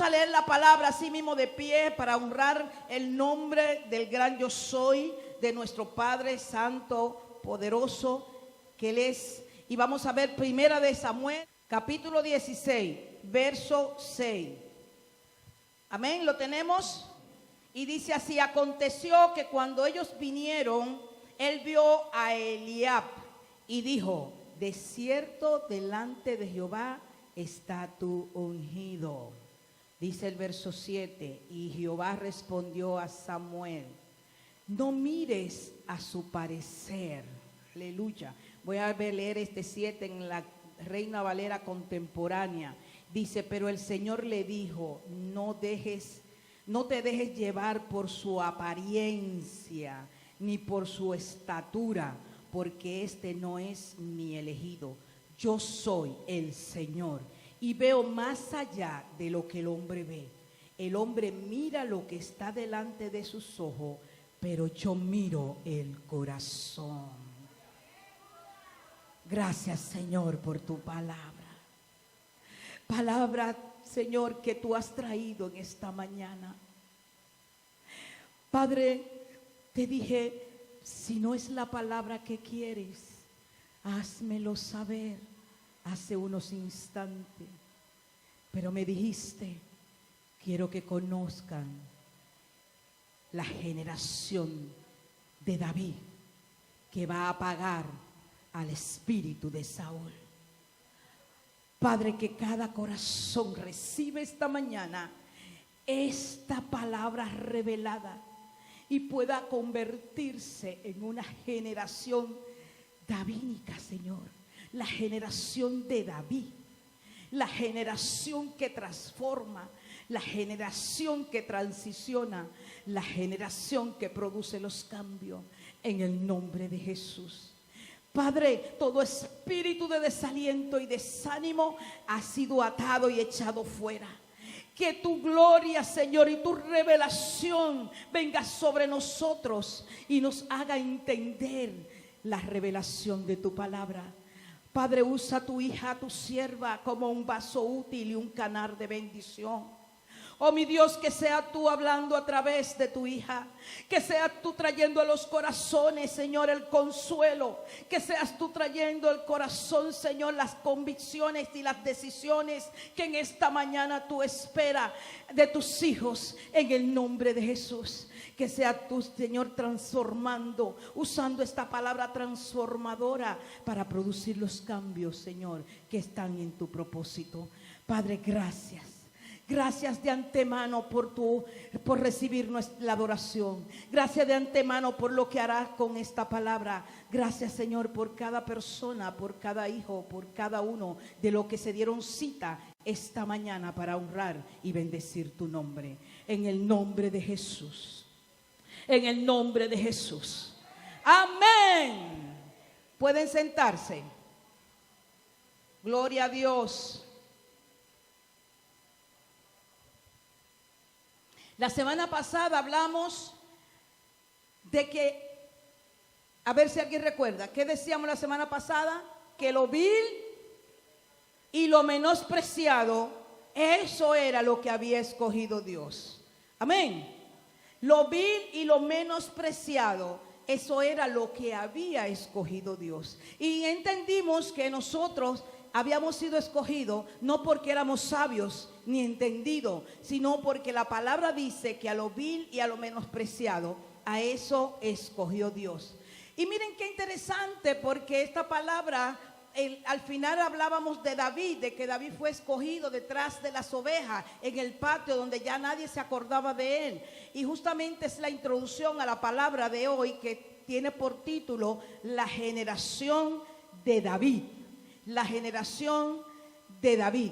a leer la palabra así mismo de pie para honrar el nombre del gran yo soy, de nuestro Padre Santo, poderoso, que Él es. Y vamos a ver primera de Samuel, capítulo 16, verso 6. Amén, ¿lo tenemos? Y dice así: aconteció que cuando ellos vinieron, él vio a Eliab y dijo: de cierto delante de Jehová está tu ungido. Dice el verso 7: y Jehová respondió a Samuel: no mires a su parecer. Aleluya. Voy a leer este 7 en la Reina Valera contemporánea. Dice: pero el Señor le dijo: no te dejes llevar por su apariencia, ni por su estatura, porque este no es mi elegido. Yo soy el Señor y veo más allá de lo que el hombre ve. El hombre mira lo que está delante de sus ojos, pero yo miro el corazón. Gracias, Señor, por tu palabra. Palabra, Señor, que tú has traído en esta mañana. Padre, te dije: si no es la palabra que quieres, házmelo saber hace unos instantes. Pero me dijiste: quiero que conozcan la generación de David, que va a apagar al espíritu de Saúl. Padre, que cada corazón reciba esta mañana esta palabra revelada y pueda convertirse en una generación davídica, Señor. La generación de David, la generación que transforma, la generación que transiciona, la generación que produce los cambios, en el nombre de Jesús. Padre, todo espíritu de desaliento y desánimo ha sido atado y echado fuera. Que tu gloria, Señor, y tu revelación venga sobre nosotros y nos haga entender la revelación de tu palabra. Padre, usa a tu hija, a tu sierva, como un vaso útil y un canal de bendición. Oh mi Dios, que sea tú hablando a través de tu hija, que seas tú trayendo a los corazones, Señor, el consuelo, que seas tú trayendo al corazón, Señor, las convicciones y las decisiones que en esta mañana tú esperas de tus hijos, en el nombre de Jesús. Que sea tú, Señor, transformando, usando esta palabra transformadora para producir los cambios, Señor, que están en tu propósito. Padre, gracias. Gracias de antemano por recibir la adoración. Gracias de antemano por lo que harás con esta palabra. Gracias, Señor, por cada persona, por cada hijo, por cada uno de los que se dieron cita esta mañana para honrar y bendecir tu nombre. En el nombre de Jesús. En el nombre de Jesús. Amén. Pueden sentarse. Gloria a Dios. La semana pasada hablamos de que, a ver si alguien recuerda, ¿qué decíamos la semana pasada? Que lo vil y lo menospreciado, eso era lo que había escogido Dios. Amén. Lo vil y lo menospreciado, eso era lo que había escogido Dios. Y entendimos que nosotros habíamos sido escogidos no porque éramos sabios ni entendidos, sino porque la palabra dice que a lo vil y a lo menospreciado, a eso escogió Dios. Y miren qué interesante, porque esta palabra, al final hablábamos de David, de que David fue escogido detrás de las ovejas en el patio donde ya nadie se acordaba de él. Y justamente es la introducción a la palabra de hoy, que tiene por título La generación de David. La generación de David.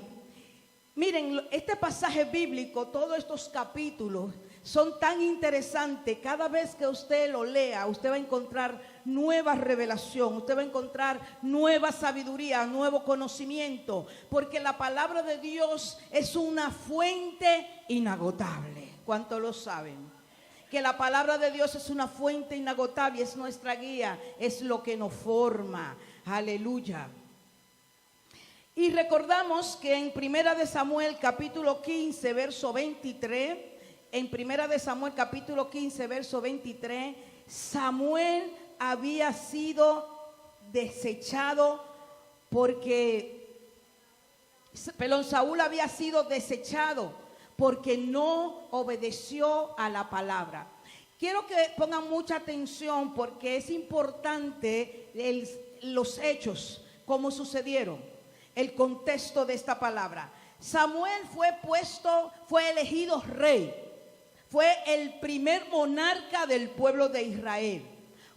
Miren, este pasaje bíblico, todos estos capítulos son tan interesantes. Cada vez que usted lo lea, usted va a encontrar nueva revelación, usted va a encontrar nueva sabiduría, nuevo conocimiento, porque la palabra de Dios es una fuente inagotable. ¿Cuántos lo saben? Que la palabra de Dios es una fuente inagotable, es nuestra guía, es lo que nos forma. Aleluya. Y recordamos que en Primera de Samuel capítulo 15 verso 23, en Primera de Samuel capítulo 15 verso 23, Samuel había sido desechado Saúl había sido desechado porque no obedeció a la palabra. Quiero que pongan mucha atención porque es importante los hechos, cómo sucedieron, el contexto de esta palabra. Samuel fue elegido rey, fue el primer monarca del pueblo de Israel,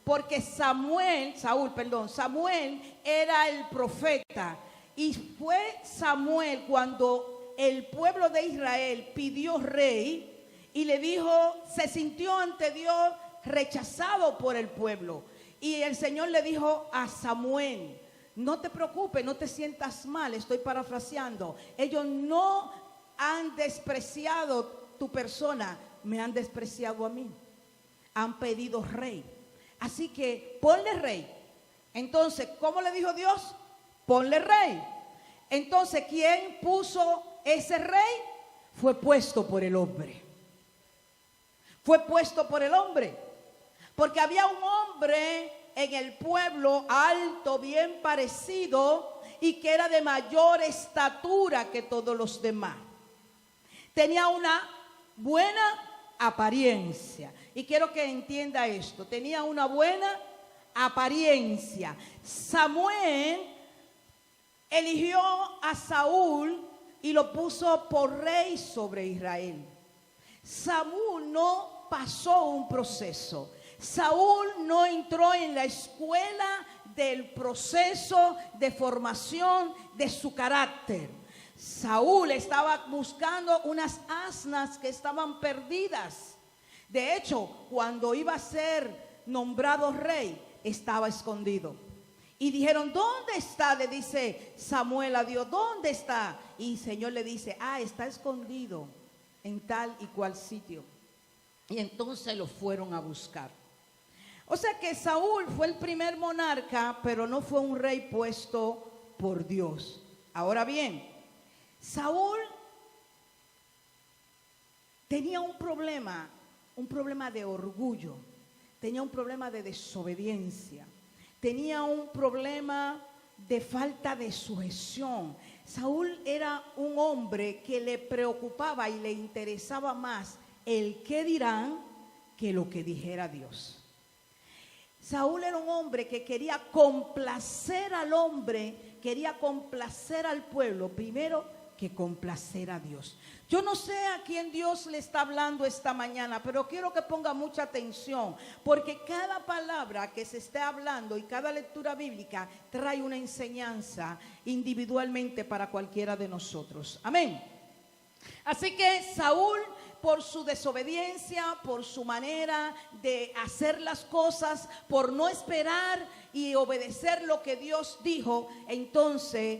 porque Samuel era el profeta, y fue Samuel cuando el pueblo de Israel pidió rey y le dijo, se sintió ante Dios rechazado por el pueblo, y el Señor le dijo a Samuel, no te preocupes, no te sientas mal, estoy parafraseando, ellos no han despreciado tu persona, me han despreciado a mí, han pedido rey, así que ponle rey. Entonces, ¿cómo le dijo Dios? Ponle rey. Entonces, ¿quién puso ese rey? Fue puesto por el hombre. Fue puesto por el hombre, porque había un hombre en el pueblo alto, bien parecido, y que era de mayor estatura que todos los demás. Tenía una buena apariencia, y quiero que entienda esto, tenía una buena apariencia. Samuel eligió a Saúl y lo puso por rey sobre Israel. Saúl no pasó un proceso. Saúl no entró en la escuela del proceso de formación de su carácter. Saúl estaba buscando unas asnas que estaban perdidas. De hecho, cuando iba a ser nombrado rey, estaba escondido. Y dijeron, ¿dónde está? Le dice Samuel a Dios, ¿dónde está? Y el Señor le dice, está escondido en tal y cual sitio. Y entonces lo fueron a buscar. O sea que Saúl fue el primer monarca, pero no fue un rey puesto por Dios. Ahora bien, Saúl tenía un problema de orgullo, tenía un problema de desobediencia, tenía un problema de falta de sujeción. Saúl era un hombre que le preocupaba y le interesaba más el qué dirán que lo que dijera Dios. Saúl era un hombre que quería complacer al hombre, quería complacer al pueblo, primero que complacer a Dios. Yo no sé a quién Dios le está hablando esta mañana, pero quiero que ponga mucha atención, porque cada palabra que se esté hablando y cada lectura bíblica trae una enseñanza individualmente para cualquiera de nosotros. Amén. Así que Saúl, por su desobediencia, por su manera de hacer las cosas, por no esperar y obedecer lo que Dios dijo, entonces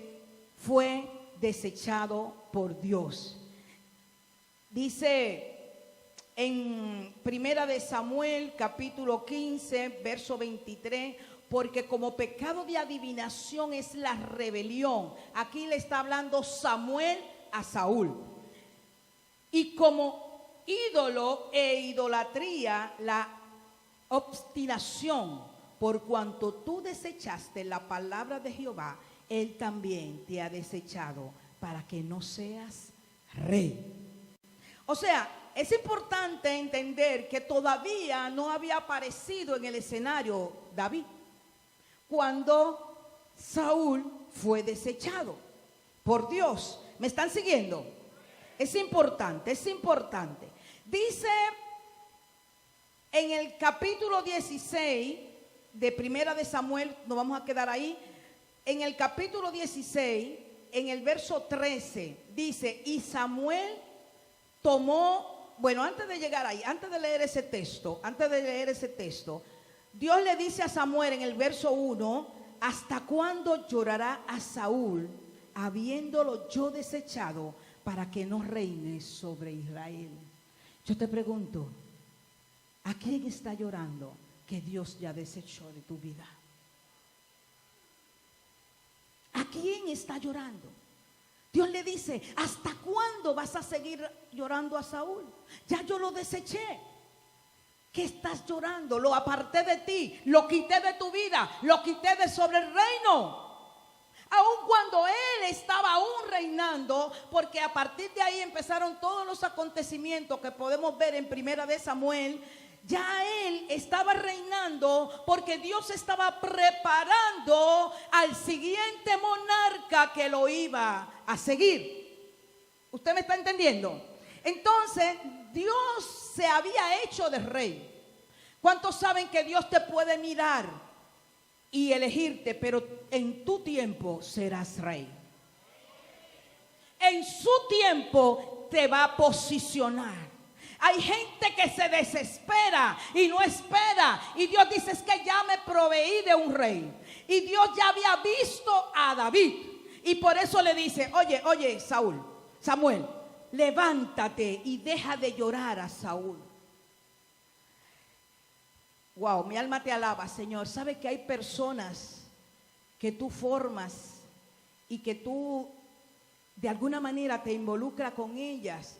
fue desechado por Dios. Dice en Primera de Samuel capítulo 15 verso 23, porque como pecado de adivinación es la rebelión. Aquí le está hablando Samuel a Saúl. Y como ídolo e idolatría la obstinación, por cuanto tú desechaste la palabra de Jehová, Él también te ha desechado para que no seas rey. O sea, es importante entender que todavía no había aparecido en el escenario David cuando Saúl fue desechado por Dios. ¿Me están siguiendo? Es importante, es importante. Dice en el capítulo 16 de Primera de Samuel, nos vamos a quedar ahí. En el capítulo 16, en el verso 13, dice, y Samuel tomó, bueno, antes de llegar ahí, antes de leer ese texto, Dios le dice a Samuel en el verso 1, ¿hasta cuándo llorará a Saúl, habiéndolo yo desechado, para que no reine sobre Israel? Yo te pregunto, ¿a quién está llorando que Dios ya desechó de tu vida? ¿A quién está llorando? Dios le dice, ¿hasta cuándo vas a seguir llorando a Saúl? Ya yo lo deseché. ¿Qué estás llorando? Lo aparté de ti, lo quité de tu vida, lo quité de sobre el reino. Aun cuando él estaba aún reinando, porque a partir de ahí empezaron todos los acontecimientos que podemos ver en Primera de Samuel. Ya él estaba reinando porque Dios estaba preparando al siguiente monarca que lo iba a seguir. ¿Usted me está entendiendo? Entonces, Dios se había hecho de rey. ¿Cuántos saben que Dios te puede mirar y elegirte, pero en tu tiempo serás rey? En su tiempo te va a posicionar. Hay gente que se desespera y no espera. Y Dios dice, es que ya me proveí de un rey. Y Dios ya había visto a David. Y por eso le dice, oye, Samuel, levántate y deja de llorar a Saúl. Wow, mi alma te alaba, Señor. ¿Sabe que hay personas que tú formas y que tú de alguna manera te involucras con ellas?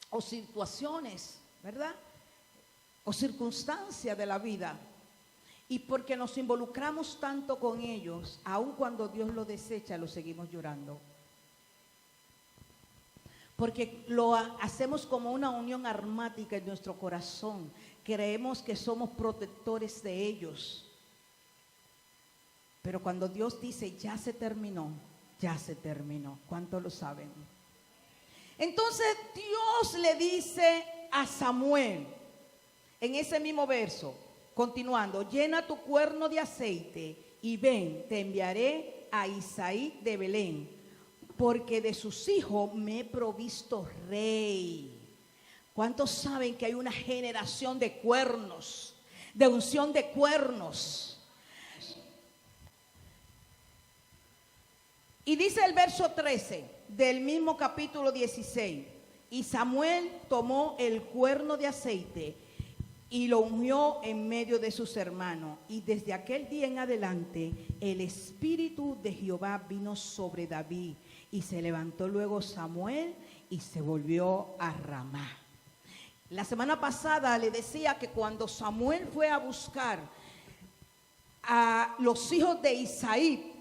O situaciones, ¿verdad? O circunstancias de la vida. Y porque nos involucramos tanto con ellos, aun cuando Dios lo desecha, lo seguimos llorando. Porque lo hacemos como una unión armática en nuestro corazón. Creemos que somos protectores de ellos. Pero cuando Dios dice, ya se terminó, ya se terminó. ¿Cuántos lo saben? Entonces Dios le dice a Samuel, en ese mismo verso, continuando, llena tu cuerno de aceite y ven, te enviaré a Isaí de Belén, porque de sus hijos me he provisto rey. ¿Cuántos saben que hay una generación de cuernos, de unción de cuernos? Y dice el verso 13 del mismo capítulo 16. Y Samuel tomó el cuerno de aceite y lo ungió en medio de sus hermanos. Y desde aquel día en adelante el Espíritu de Jehová vino sobre David. Y se levantó luego Samuel y se volvió a Ramá. La semana pasada le decía que cuando Samuel fue a buscar a los hijos de Isaí,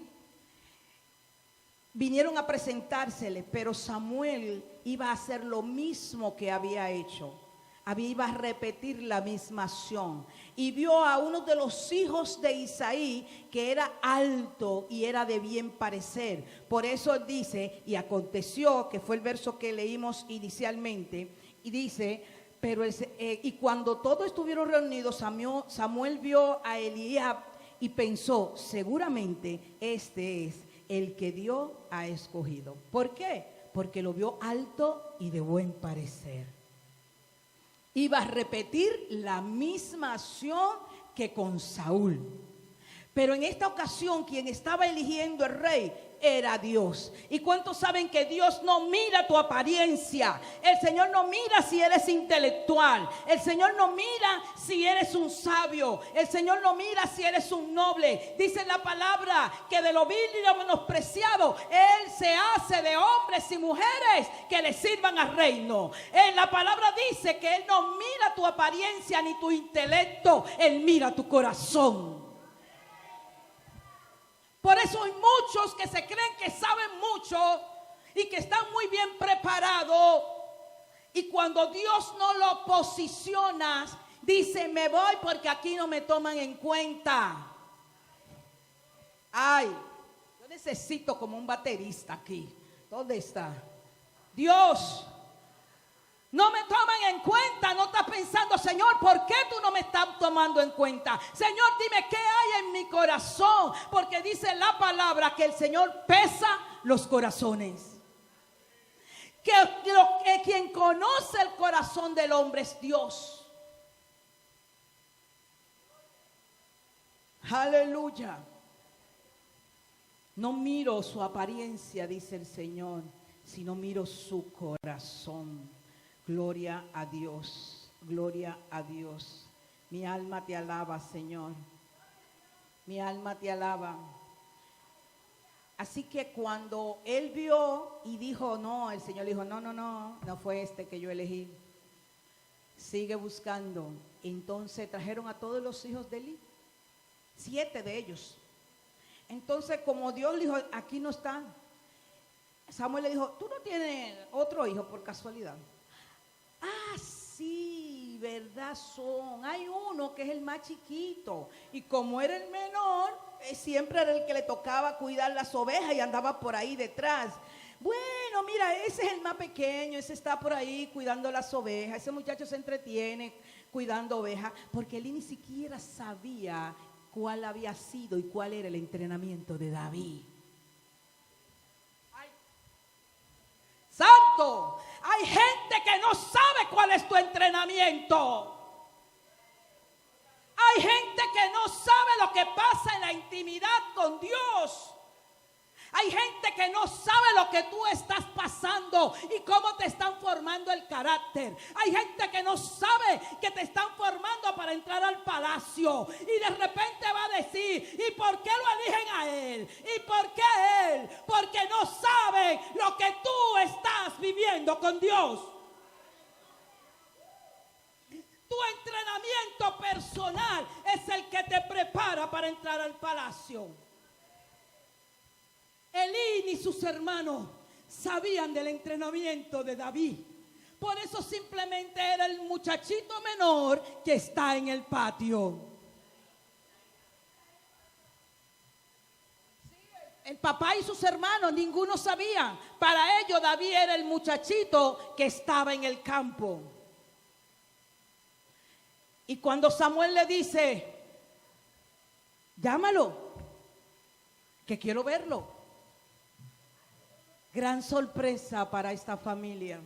vinieron a presentársele, pero Samuel iba a hacer lo mismo que había hecho. Iba a repetir la misma acción. Y vio a uno de los hijos de Isaí que era alto y era de bien parecer. Por eso dice, y aconteció, que fue el verso que leímos inicialmente, y dice, y cuando todos estuvieron reunidos, Samuel vio a Eliab y pensó, seguramente este es el que Dios ha escogido. ¿Por qué? Porque lo vio alto y de buen parecer. Iba a repetir la misma acción que con Saúl. Pero en esta ocasión quien estaba eligiendo el rey era Dios. ¿Y cuántos saben que Dios no mira tu apariencia? El Señor no mira si eres intelectual. El Señor no mira si eres un sabio. El Señor no mira si eres un noble. Dice la palabra que de lo vil y lo menospreciado Él se hace de hombres y mujeres que le sirvan al reino. La palabra dice que Él no mira tu apariencia ni tu intelecto. Él mira tu corazón. Por eso hay muchos que se creen que saben mucho y que están muy bien preparados. Y cuando Dios no lo posiciona, dice, me voy porque aquí no me toman en cuenta. Ay, yo necesito como un baterista aquí. ¿Dónde está? Dios, no me toman en cuenta. No estás pensando, Señor, ¿por qué tú no me estás tomando en cuenta? Señor, dime qué hay en mi corazón. Porque dice la palabra que el Señor pesa los corazones. Que quien conoce el corazón del hombre es Dios. Aleluya. No miro su apariencia, dice el Señor, sino miro su corazón. Gloria a Dios, gloria a Dios. Mi alma te alaba, Señor. Mi alma te alaba. Así que cuando él vio y dijo, no, el Señor dijo, no fue este que yo elegí. Sigue buscando. Entonces trajeron a todos los hijos de Eli, 7 de ellos. Entonces, como Dios le dijo, aquí no están, Samuel le dijo, ¿tú no tienes otro hijo por casualidad? Ah, sí, verdad son. Hay uno que es el más chiquito. Y como era el menor, siempre era el que le tocaba cuidar las ovejas y andaba por ahí detrás. Bueno, mira, ese es el más pequeño, ese está por ahí cuidando las ovejas. Ese muchacho se entretiene cuidando ovejas, porque él ni siquiera sabía cuál había sido y cuál era el entrenamiento de David. ¡Ay! ¡Santo! Hay gente que no sabe cuál es tu entrenamiento. Hay gente que no sabe lo que pasa en la intimidad con Dios. Hay gente que no sabe lo que tú estás pasando y cómo te están formando el carácter. Hay gente que no sabe que te están formando para entrar al palacio. Y de repente va a decir, ¿y por qué lo eligen a él? ¿Y por qué a él? Porque no saben lo que tú estás viviendo con Dios. Tu entrenamiento personal es el que te prepara para entrar al palacio. Elí ni sus hermanos sabían del entrenamiento de David. Por eso simplemente era el muchachito menor que está en el patio. El papá y sus hermanos, ninguno sabía. Para ellos David era el muchachito que estaba en el campo. Y cuando Samuel le dice, llámalo, que quiero verlo. Gran sorpresa para esta familia.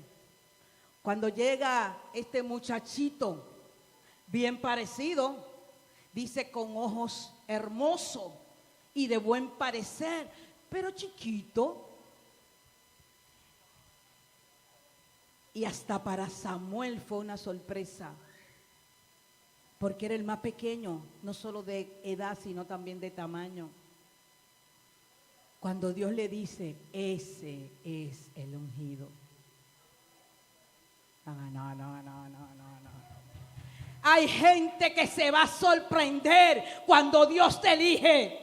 Cuando llega este muchachito, bien parecido, dice con ojos hermosos y de buen parecer, pero chiquito. Y hasta para Samuel fue una sorpresa, porque era el más pequeño, no solo de edad, sino también de tamaño. Cuando Dios le dice, ese es el ungido. No. Hay gente que se va a sorprender cuando Dios te elige.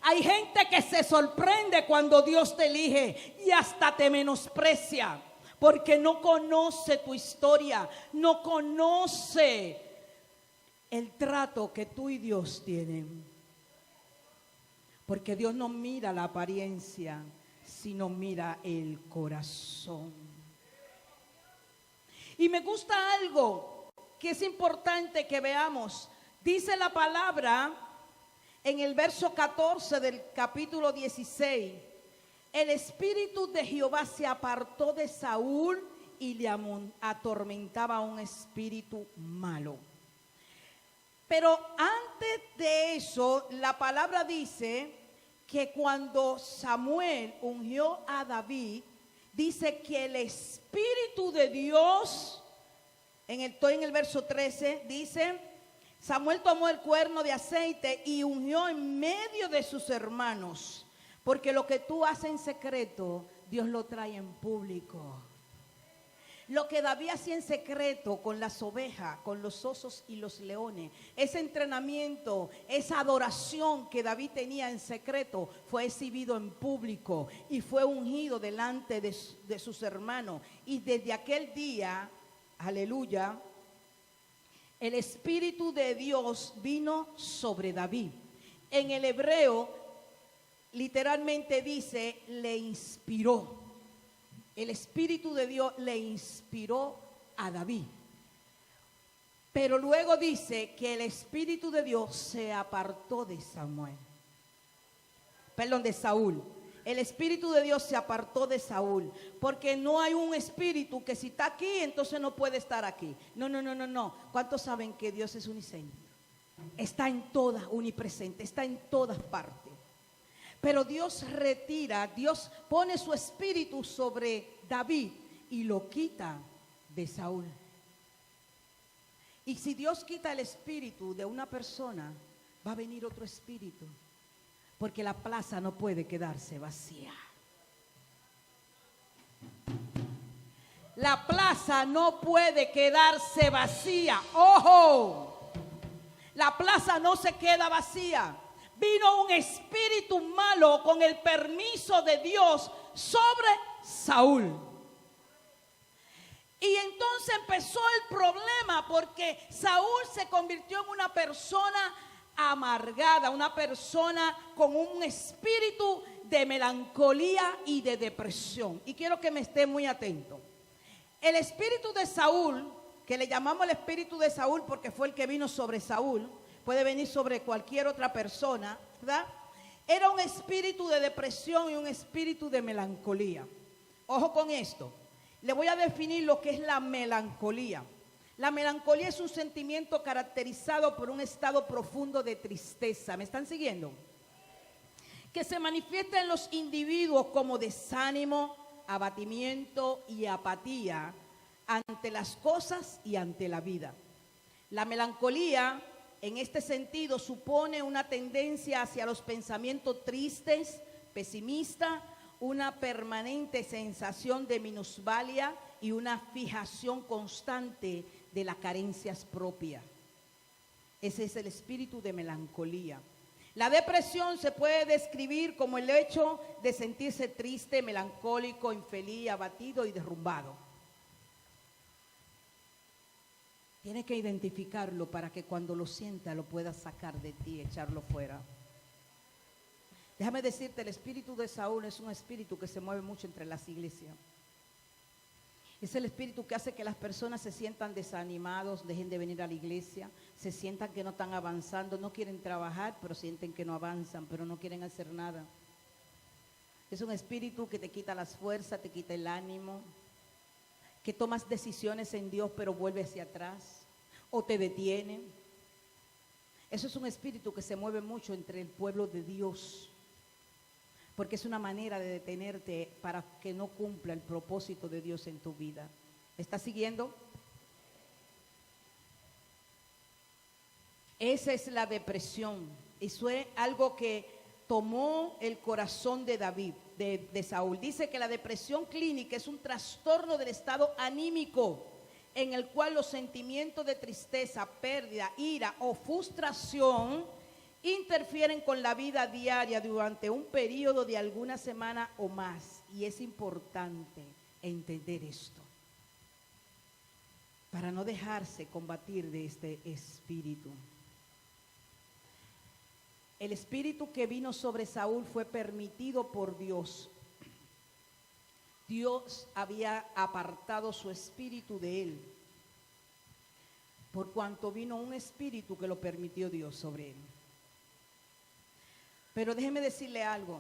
Hay gente que se sorprende cuando Dios te elige y hasta te menosprecia, porque no conoce tu historia, no conoce el trato que tú y Dios tienen. Porque Dios no mira la apariencia, sino mira el corazón. Y me gusta algo que es importante que veamos. Dice la palabra en el verso 14 del capítulo 16. El espíritu de Jehová se apartó de Saúl y le atormentaba un espíritu malo. Pero antes de eso, la palabra dice que cuando Samuel ungió a David, dice que el Espíritu de Dios, estoy en el verso 13, dice, Samuel tomó el cuerno de aceite y ungió en medio de sus hermanos, porque lo que tú haces en secreto, Dios lo trae en público. Lo que David hacía en secreto con las ovejas, con los osos y los leones, ese entrenamiento, esa adoración que David tenía en secreto, fue exhibido en público y fue ungido delante de sus hermanos. Y desde aquel día, aleluya, el Espíritu de Dios vino sobre David. En el hebreo, literalmente dice, le inspiró. El Espíritu de Dios le inspiró a David. Pero luego dice que el Espíritu de Dios se apartó de Saúl. El Espíritu de Dios se apartó de Saúl. Porque no hay un espíritu que si está aquí, entonces no puede estar aquí. No. ¿Cuántos saben que Dios es unisciente? Está en todas, unipresente, está en todas partes. Pero Dios retira, Dios pone su espíritu sobre David y lo quita de Saúl. Y si Dios quita el espíritu de una persona, va a venir otro espíritu. porque la plaza no puede quedarse vacía. La plaza no puede quedarse vacía. ¡Ojo! La plaza no se queda vacía. Vino un espíritu malo con el permiso de Dios sobre Saúl. Y entonces empezó el problema porque Saúl se convirtió en una persona amargada, una persona con un espíritu de melancolía y de depresión. Y quiero que me esté muy atento. El espíritu de Saúl, que le llamamos el espíritu de Saúl porque fue el que vino sobre Saúl, puede venir sobre cualquier otra persona, ¿verdad? Era un espíritu de depresión y un espíritu de melancolía. Ojo con esto. Le voy a definir lo que es la melancolía. La melancolía es un sentimiento caracterizado por un estado profundo de tristeza. ¿Me están siguiendo? Que se manifiesta en los individuos como desánimo, abatimiento y apatía ante las cosas y ante la vida. La melancolía, en este sentido, supone una tendencia hacia los pensamientos tristes, pesimistas, una permanente sensación de minusvalía y una fijación constante de las carencias propias. Ese es el espíritu de melancolía. La depresión se puede describir como el hecho de sentirse triste, melancólico, infeliz, abatido y derrumbado. Tienes que identificarlo para que cuando lo sienta lo puedas sacar de ti, echarlo fuera. Déjame decirte, el espíritu de Saúl es un espíritu que se mueve mucho entre las iglesias. Es el espíritu que hace que las personas se sientan desanimados, dejen de venir a la iglesia, se sientan que no están avanzando, no quieren trabajar, pero sienten que no avanzan, pero no quieren hacer nada. Es un espíritu que te quita las fuerzas, te quita el ánimo, que tomas decisiones en Dios, pero vuelve hacia atrás, o te detiene. Eso es un espíritu que se mueve mucho entre el pueblo de Dios, porque es una manera de detenerte para que no cumpla el propósito de Dios en tu vida. ¿Me estás siguiendo? Esa es la depresión. Eso es algo que tomó el corazón de David, de Saúl. Dice que la depresión clínica es un trastorno del estado anímico en el cual los sentimientos de tristeza, pérdida, ira o frustración interfieren con la vida diaria durante un periodo de alguna semana o más. Y es importante entender esto para no dejarse combatir de este espíritu. El espíritu que vino sobre Saúl fue permitido por Dios. Dios había apartado su espíritu de él, por cuanto vino un espíritu que lo permitió Dios sobre él. Pero déjeme decirle algo,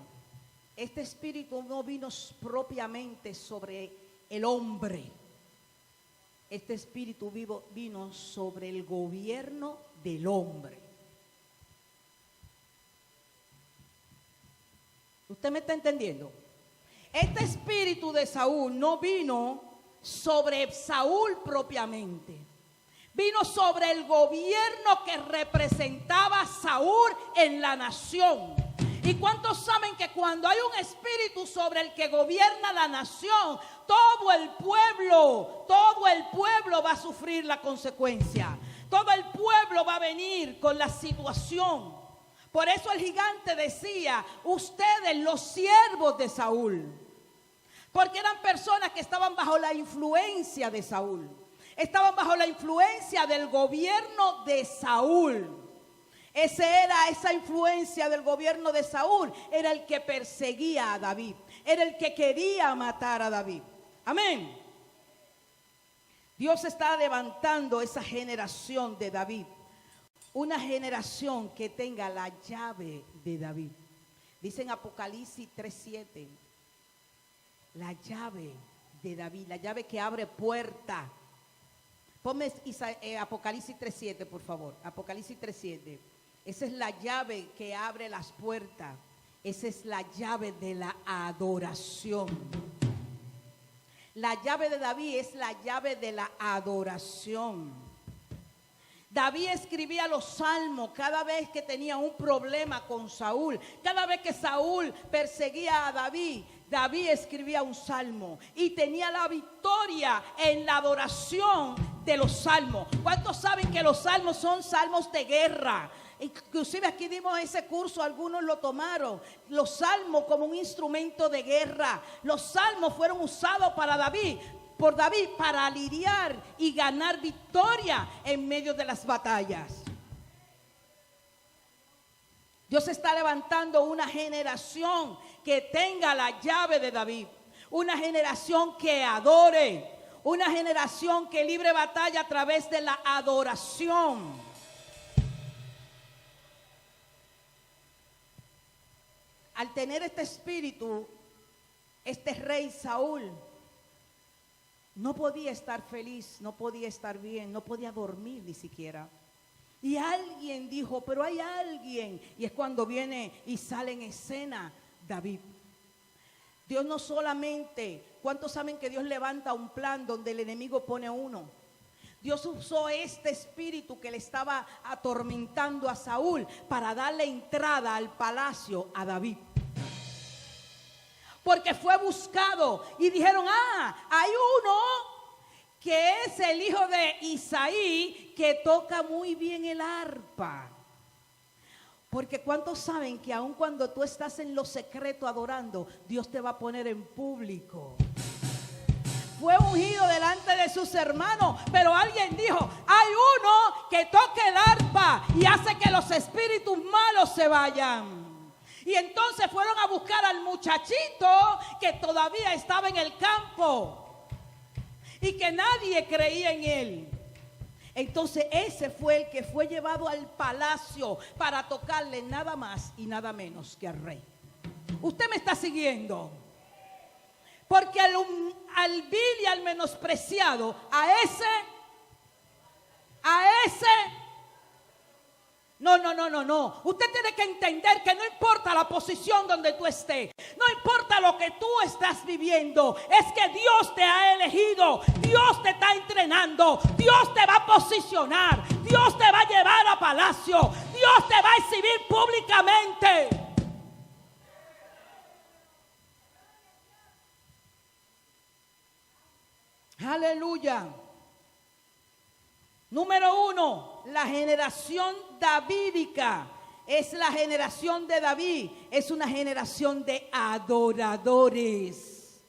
este espíritu no vino propiamente sobre el hombre. Este espíritu vivo vino sobre el gobierno del hombre. ¿Usted me está entendiendo? Este espíritu de Saúl no vino sobre Saúl propiamente. Vino sobre el gobierno que representaba a Saúl en la nación. ¿Y cuántos saben que cuando hay un espíritu sobre el que gobierna la nación, todo el pueblo va a sufrir la consecuencia? Todo el pueblo va a venir con la situación. Por eso el gigante decía, ustedes los siervos de Saúl, porque eran personas que estaban bajo la influencia de Saúl. Estaban bajo la influencia del gobierno de Saúl. Esa influencia del gobierno de Saúl era el que perseguía a David. Era el que quería matar a David. Amén. Dios está levantando esa generación de David. Una generación que tenga la llave de David. Dice en Apocalipsis 3:7. La llave de David. La llave que abre puerta. Ponme Apocalipsis 3:7, por favor. Apocalipsis 3:7. Esa es la llave que abre las puertas. Esa es la llave de la adoración. La llave de David es la llave de la adoración. David escribía los salmos cada vez que tenía un problema con Saúl. Cada vez que Saúl perseguía a David, David escribía un salmo y tenía la victoria en la adoración de los salmos. ¿Cuántos saben que los salmos son salmos de guerra? Inclusive aquí dimos ese curso, algunos lo tomaron. Los salmos como un instrumento de guerra. Los salmos fueron usados por David para lidiar y ganar victoria en medio de las batallas. Dios está levantando una generación que tenga la llave de David, una generación que adore, una generación que libre batalla a través de la adoración. Al tener este espíritu, este rey Saúl no podía estar feliz, no podía estar bien, no podía dormir ni siquiera. Y alguien dijo, pero hay alguien. Y es cuando viene y sale en escena David. Dios no solamente, ¿cuántos saben que Dios levanta un plan donde el enemigo pone uno? Dios usó este espíritu que le estaba atormentando a Saúl para darle entrada al palacio a David. Porque fue buscado y dijeron, hay uno que es el hijo de Isaí que toca muy bien el arpa. Porque ¿cuántos saben que aun cuando tú estás en lo secreto adorando, Dios te va a poner en público? Fue ungido delante de sus hermanos, pero alguien dijo, hay uno que toca el arpa y hace que los espíritus malos se vayan. Y entonces fueron a buscar al muchachito que todavía estaba en el campo y que nadie creía en él. Entonces ese fue el que fue llevado al palacio para tocarle nada más y nada menos que al rey. ¿Usted me está siguiendo? Porque al vil y al menospreciado, a ese, no. Usted tiene que entender que no importa la posición donde tú estés, no importa lo que tú estás viviendo, es que Dios te ha elegido, Dios te está entrenando, Dios te va a posicionar, Dios te va a llevar a palacio, Dios te va a exhibir públicamente. Aleluya. Número 1, la generación davídica es la generación de David, es una generación de adoradores.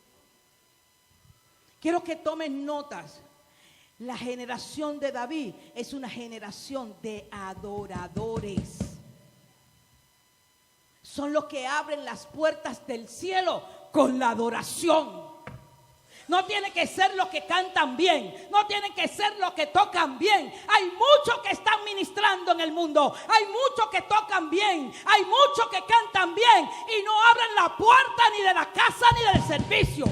Quiero que tomen notas. La generación de David es una generación de adoradores. Son los que abren las puertas del cielo con la adoración. No tiene que ser los que cantan bien, no tienen que ser los que tocan bien. Hay muchos que están ministrando en el mundo, hay muchos que tocan bien, hay muchos que cantan bien y no abren la puerta ni de la casa ni del servicio.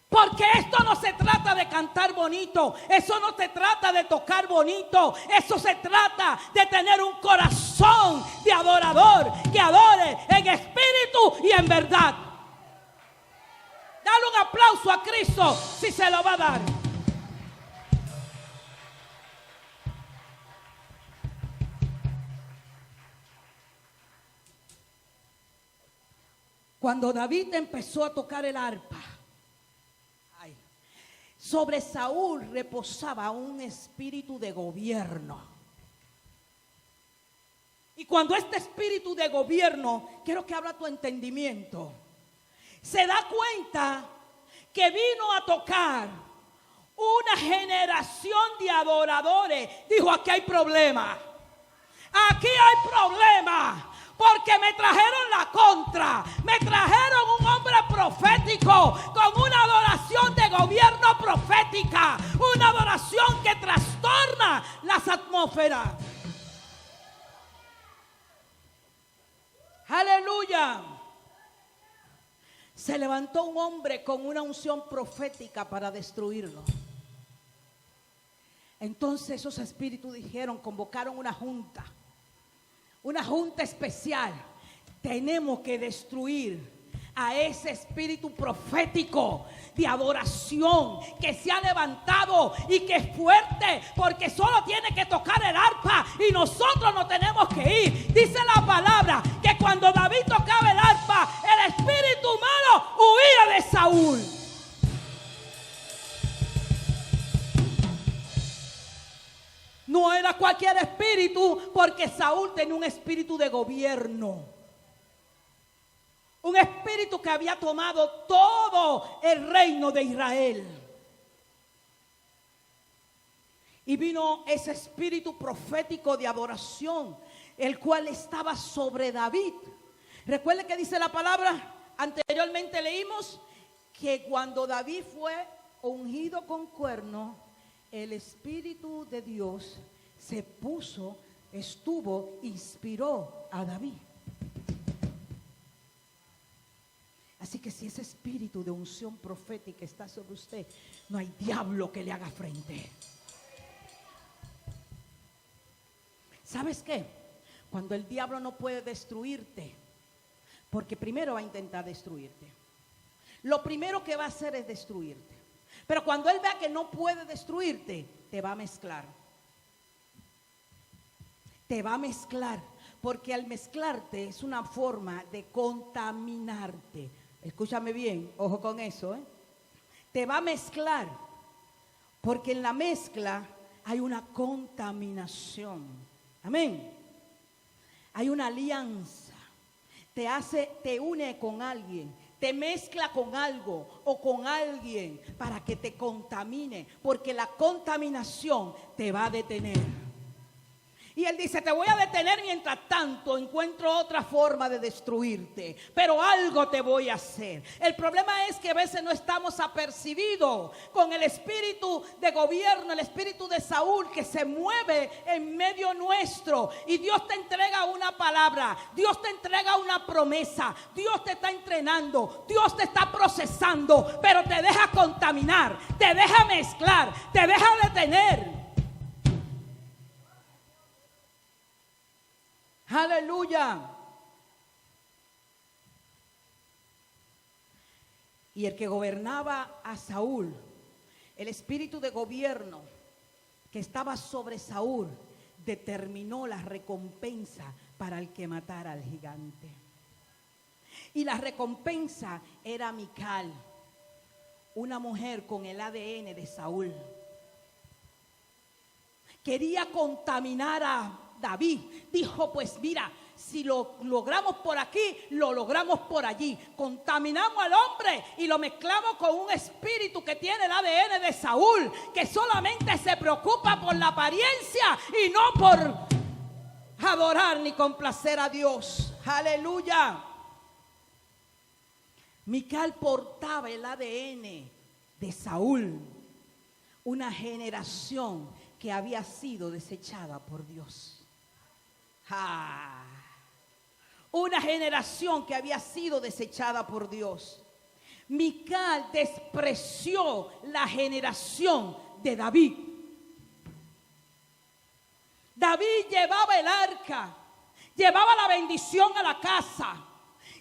Porque esto no se trata de cantar bonito, eso no se trata de tocar bonito, eso se trata de tener un corazón de adorador que adore en espíritu y en verdad. Dale un aplauso a Cristo si se lo va a dar. Cuando David empezó a tocar el arpa, sobre Saúl reposaba un espíritu de gobierno. Y cuando este espíritu de gobierno, quiero que abra tu entendimiento, se da cuenta que vino a tocar una generación de adoradores, dijo: aquí hay problema, aquí hay problema. Porque me trajeron la contra, me trajeron un hombre profético con una adoración de gobierno profética, una adoración que trastorna las atmósferas. Aleluya. Se levantó un hombre con una unción profética para destruirlo. Entonces esos espíritus dijeron, convocaron una junta especial. Tenemos que destruir a ese espíritu profético de adoración que se ha levantado y que es fuerte, porque solo tiene que tocar el arpa y nosotros no tenemos que ir. Dice la palabra que cuando David tocaba el arpa, el espíritu malo huía de Saúl. No era cualquier espíritu, porque Saúl tenía un espíritu de gobierno. Un espíritu que había tomado todo el reino de Israel. Y vino ese espíritu profético de adoración, el cual estaba sobre David. Recuerde que dice la palabra, anteriormente leímos, que cuando David fue ungido con cuerno, el Espíritu de Dios inspiró a David. Así que si ese espíritu de unción profética está sobre usted, no hay diablo que le haga frente. ¿Sabes qué? Cuando el diablo no puede destruirte, porque primero va a intentar destruirte. Lo primero que va a hacer es destruirte. Pero cuando él vea que no puede destruirte, te va a mezclar. Te va a mezclar, porque al mezclarte es una forma de contaminarte. Escúchame bien, ojo con eso, Te va a mezclar, porque en la mezcla hay una contaminación. Amén. Hay una alianza. Te une con alguien, te mezcla con algo o con alguien para que te contamine, porque la contaminación te va a detener. Y él dice, te voy a detener mientras tanto encuentro otra forma de destruirte, pero algo te voy a hacer. El problema es que a veces no estamos apercibidos con el espíritu de gobierno, el espíritu de Saúl que se mueve en medio nuestro. Y Dios te entrega una palabra, Dios te entrega una promesa, Dios te está entrenando, Dios te está procesando, pero te deja contaminar, te deja mezclar, te deja detener. Aleluya. Y el que gobernaba a Saúl, el espíritu de gobierno que estaba sobre Saúl, determinó la recompensa para el que matara al gigante. Y la recompensa era Mical, una mujer con el ADN de Saúl. Quería contaminar a David. Dijo, pues mira, si lo logramos por aquí, lo logramos por allí. Contaminamos al hombre y lo mezclamos con un espíritu que tiene el ADN de Saúl, que solamente se preocupa por la apariencia y no por adorar ni complacer a Dios. Aleluya. Mical portaba el ADN de Saúl, una generación que había sido desechada por Dios. Una generación que había sido desechada por Dios. Mical despreció la generación de David. David llevaba el arca, llevaba la bendición a la casa,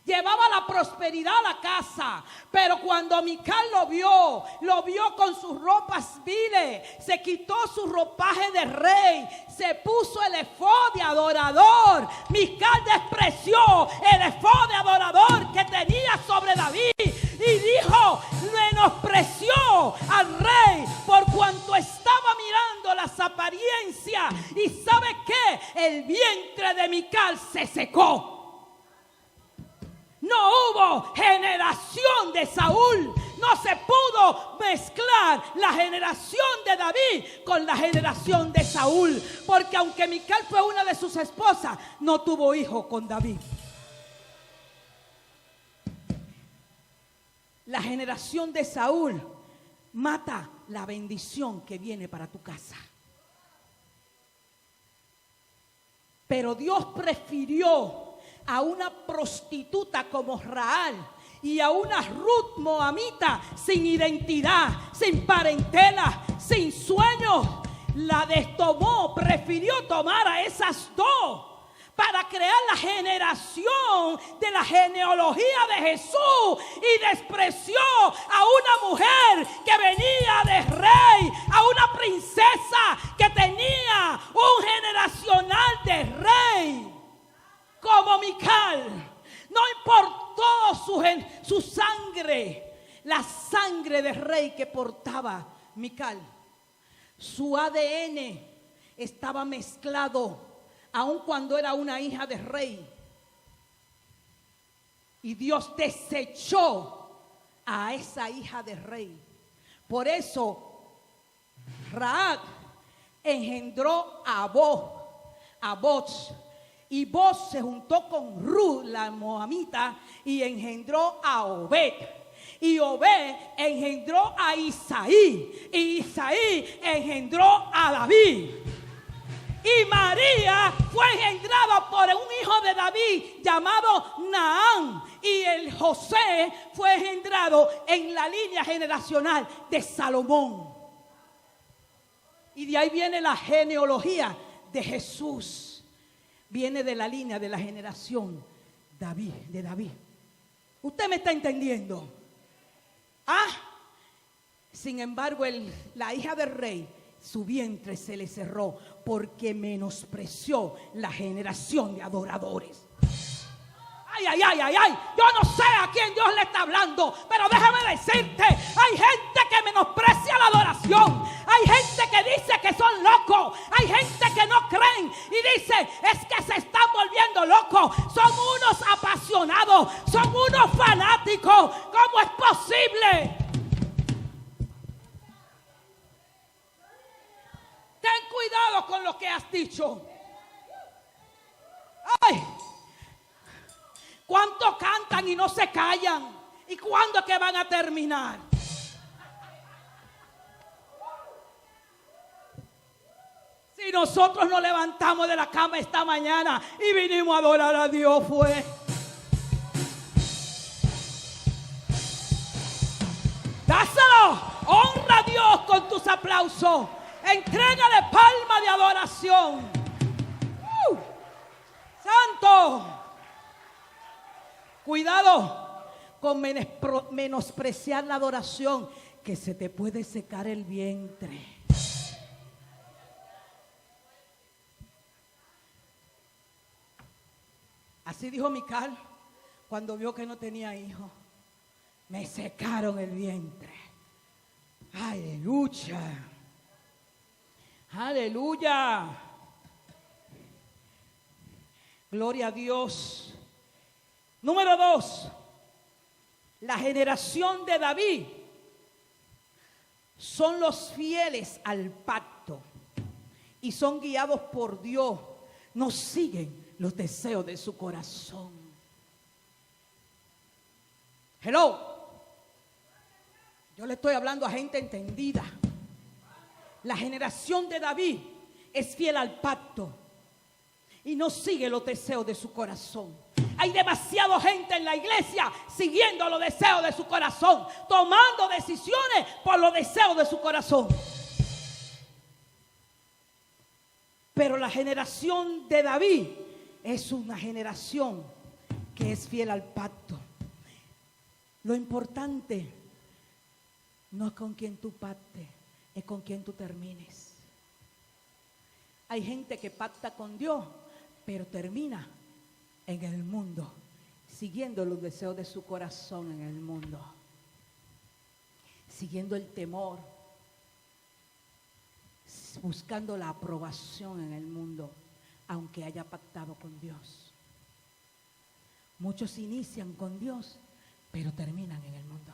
llevaba la prosperidad a la casa, pero cuando Mical lo vio con sus ropas viles, se quitó su ropaje de rey, se puso el efod de adorador. Mical despreció el efod de adorador que tenía sobre David y dijo, menospreció al rey por cuanto estaba mirando las apariencias. Y ¿sabe qué? El vientre de Mical se secó. No hubo generación de Saúl. No se pudo mezclar la generación de David con la generación de Saúl. Porque aunque Mical fue una de sus esposas, no tuvo hijo con David. La generación de Saúl mata la bendición que viene para tu casa. Pero Dios prefirió a una prostituta como Raal y a una Ruth moabita sin identidad, sin parentela, sin sueños. La destomó, prefirió tomar a esas dos para crear la generación de la genealogía de Jesús y despreció a una mujer que venía de rey, a una princesa que tenía un generacional de rey como Mical. No importó su sangre, la sangre de rey que portaba Mical. Su ADN estaba mezclado aun cuando era una hija de rey. Y Dios desechó a esa hija de rey. Por eso Rahab engendró a Boz. Y Boz se juntó con Ruth, la moabita, y engendró a Obed. Y Obed engendró a Isaí. Y Isaí engendró a David. Y María fue engendrada por un hijo de David llamado Naán. Y el José fue engendrado en la línea generacional de Salomón. Y de ahí viene la genealogía de Jesús. Viene de la línea de la generación de David. ¿Usted me está entendiendo? Sin embargo, la hija del rey, su vientre se le cerró porque menospreció la generación de adoradores. Ay. Yo no sé a quién Dios le está hablando, pero déjame decirte, hay gente que menosprecia la adoración. Hay gente que dice que son locos. Hay gente que no creen y dice, es que se están volviendo locos. Son unos apasionados, son unos fanáticos. ¿Cómo es posible? Ten cuidado con lo que has dicho. Ay, ¿cuántos cantan y no se callan? ¿Y cuándo es que van a terminar? Si nosotros nos levantamos de la cama esta mañana y vinimos a adorar a Dios, fue. Dáselo, honra a Dios con tus aplausos. Entrégale palma de adoración. Santo. Cuidado con menospreciar la adoración, que se te puede secar el vientre. Así dijo Mical cuando vio que no tenía hijo. Me secaron el vientre. Aleluya. Aleluya. Gloria a Dios. Número 2. La generación de David son los fieles al pacto y son guiados por Dios. No siguen los deseos de su corazón. Hello. Yo le estoy hablando a gente entendida. La generación de David es fiel al pacto y no sigue los deseos de su corazón. Hay demasiada gente en la iglesia siguiendo los deseos de su corazón, tomando decisiones por los deseos de su corazón. Pero la generación de David es una generación que es fiel al pacto. Lo importante no es con quien tú pactes, es con quien tú termines. Hay gente que pacta con Dios, pero termina en el mundo, siguiendo los deseos de su corazón en el mundo, siguiendo el temor, buscando la aprobación en el mundo, aunque haya pactado con Dios. Muchos inician con Dios, pero terminan en el mundo.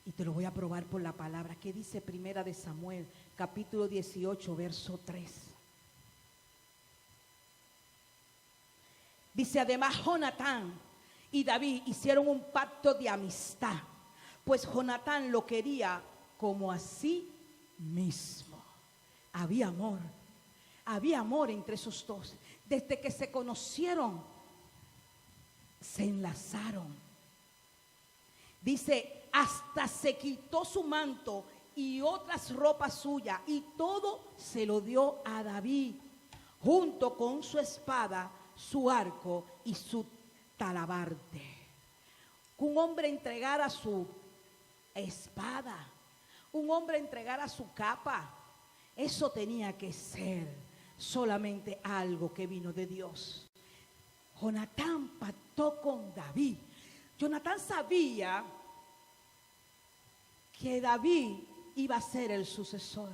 Y te lo voy a probar por la palabra. ¿Qué dice Primera de Samuel, capítulo 18, verso 3? Dice, además Jonatán y David hicieron un pacto de amistad, pues Jonatán lo quería como a sí mismo. Había amor entre esos dos. Desde que se conocieron, se enlazaron. Dice, hasta se quitó su manto y otras ropas suyas y todo se lo dio a David. junto con su espada, su arco y su talabarte. Que un hombre entregara su espada, un hombre entregara su capa, eso tenía que ser solamente algo que vino de Dios. Jonatán pactó con David. Jonatán sabía que David iba a ser el sucesor.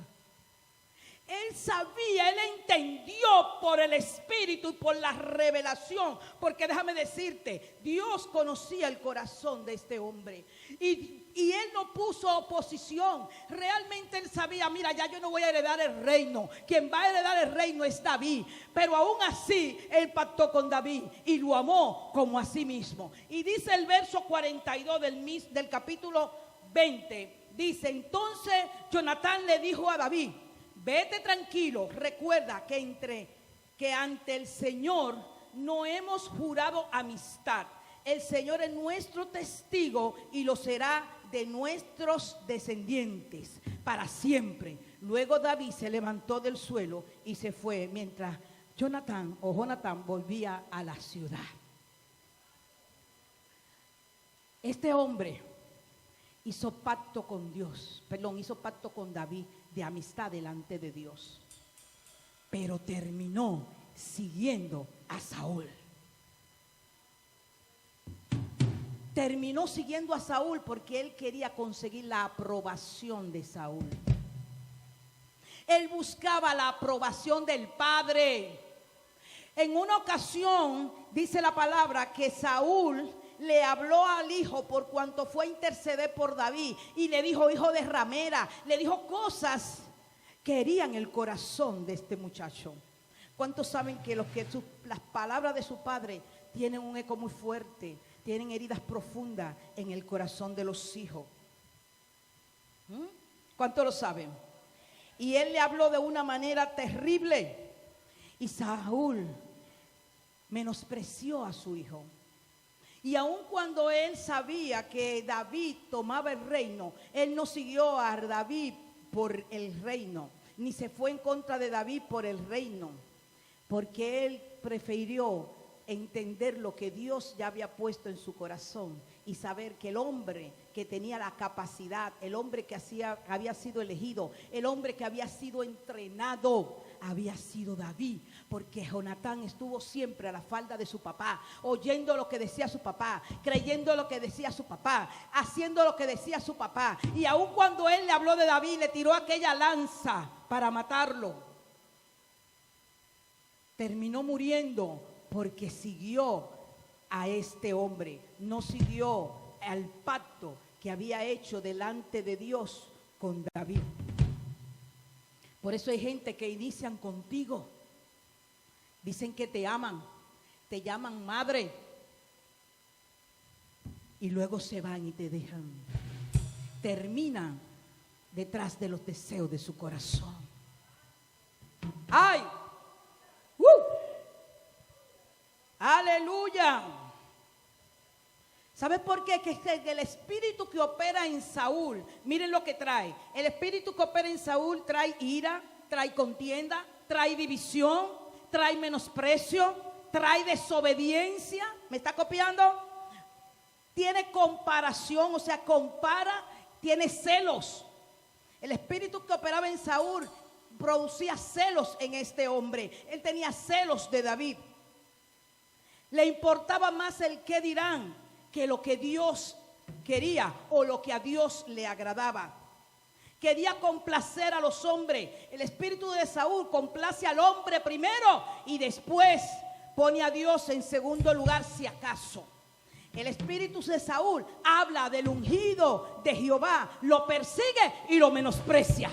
Él sabía, él entendió por el Espíritu y por la revelación, porque déjame decirte, Dios conocía el corazón de este hombre y él no puso oposición. Realmente él sabía, mira, ya yo no voy a heredar el reino, quien va a heredar el reino es David, pero aún así él pactó con David y lo amó como a sí mismo. Y dice el verso 42 del capítulo 20, dice: entonces Jonatán le dijo a David: vete tranquilo, recuerda que ante el Señor no hemos jurado amistad. El Señor es nuestro testigo y lo será de nuestros descendientes para siempre. Luego David se levantó del suelo y se fue mientras Jonatán volvía a la ciudad. Este hombre hizo pacto con David de amistad delante de Dios, pero terminó siguiendo a Saúl. Terminó siguiendo a Saúl porque él quería conseguir la aprobación de Saúl. Él buscaba la aprobación del padre. En una ocasión dice la palabra que Saúl le habló al hijo por cuanto fue a interceder por David y le dijo: hijo de ramera, le dijo cosas que herían el corazón de este muchacho. ¿Cuántos saben que las palabras de su padre tienen un eco muy fuerte, tienen heridas profundas en el corazón de los hijos? ¿Cuántos lo saben? Y él le habló de una manera terrible y Saúl menospreció a su hijo. Y aun cuando él sabía que David tomaba el reino, él no siguió a David por el reino, ni se fue en contra de David por el reino, porque él prefirió entender lo que Dios ya había puesto en su corazón y saber que el hombre que tenía la capacidad, el hombre que había sido elegido, el hombre que había sido entrenado, había sido David, porque Jonatán estuvo siempre a la falda de su papá, oyendo lo que decía su papá, creyendo lo que decía su papá, haciendo lo que decía su papá. Y aun cuando él le habló de David, le tiró aquella lanza para matarlo, terminó muriendo porque siguió a este hombre, no siguió al pacto que había hecho delante de Dios con David. Por eso hay gente que inician contigo, dicen que te aman, te llaman madre y luego se van y te dejan. Terminan detrás de los deseos de su corazón. ¡Ay! ¡Aleluya! ¿Sabes por qué? Que el espíritu que opera en Saúl, miren lo que trae. El espíritu que opera en Saúl trae ira, trae contienda, trae división, trae menosprecio, trae desobediencia. ¿Me está copiando? Tiene comparación, o sea, compara, tiene celos. El espíritu que operaba en Saúl producía celos en este hombre. Él tenía celos de David. Le importaba más el qué dirán que lo que Dios quería o lo que a Dios le agradaba. Quería complacer a los hombres. El espíritu de Saúl complace al hombre primero y después pone a Dios en segundo lugar si acaso. El espíritu de Saúl habla del ungido de Jehová, lo persigue y lo menosprecia.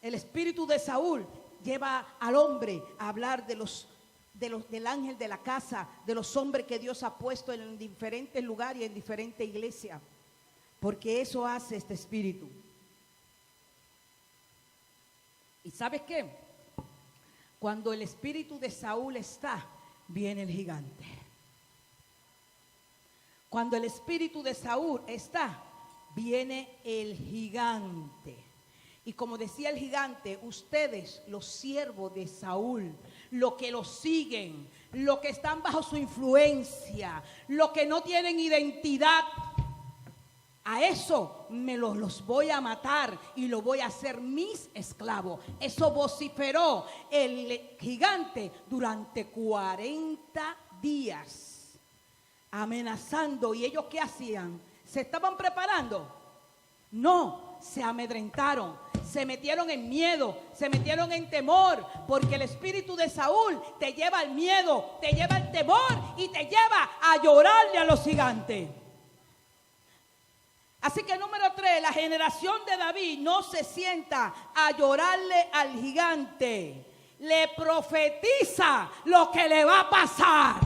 El espíritu de Saúl lleva al hombre a hablar del ángel de la casa, de los hombres que Dios ha puesto en diferentes lugares y en diferentes iglesias, porque eso hace este espíritu. ¿Y sabes qué? Cuando el espíritu de Saúl está, viene el gigante. Cuando el espíritu de Saúl está, viene el gigante. Y como decía el gigante, ustedes, los siervos de Saúl, los que lo siguen, los que están bajo su influencia, los que no tienen identidad, a eso me los voy a matar y los voy a hacer mis esclavos. Eso vociferó el gigante durante 40 días, amenazando. ¿Y ellos qué hacían? ¿Se estaban preparando? No, se amedrentaron, se metieron en miedo, se metieron en temor, porque el espíritu de Saúl te lleva al miedo, te lleva al temor y te lleva a llorarle a los gigantes. Así que número 3, la generación de David no se sienta a llorarle al gigante, le profetiza lo que le va a pasar.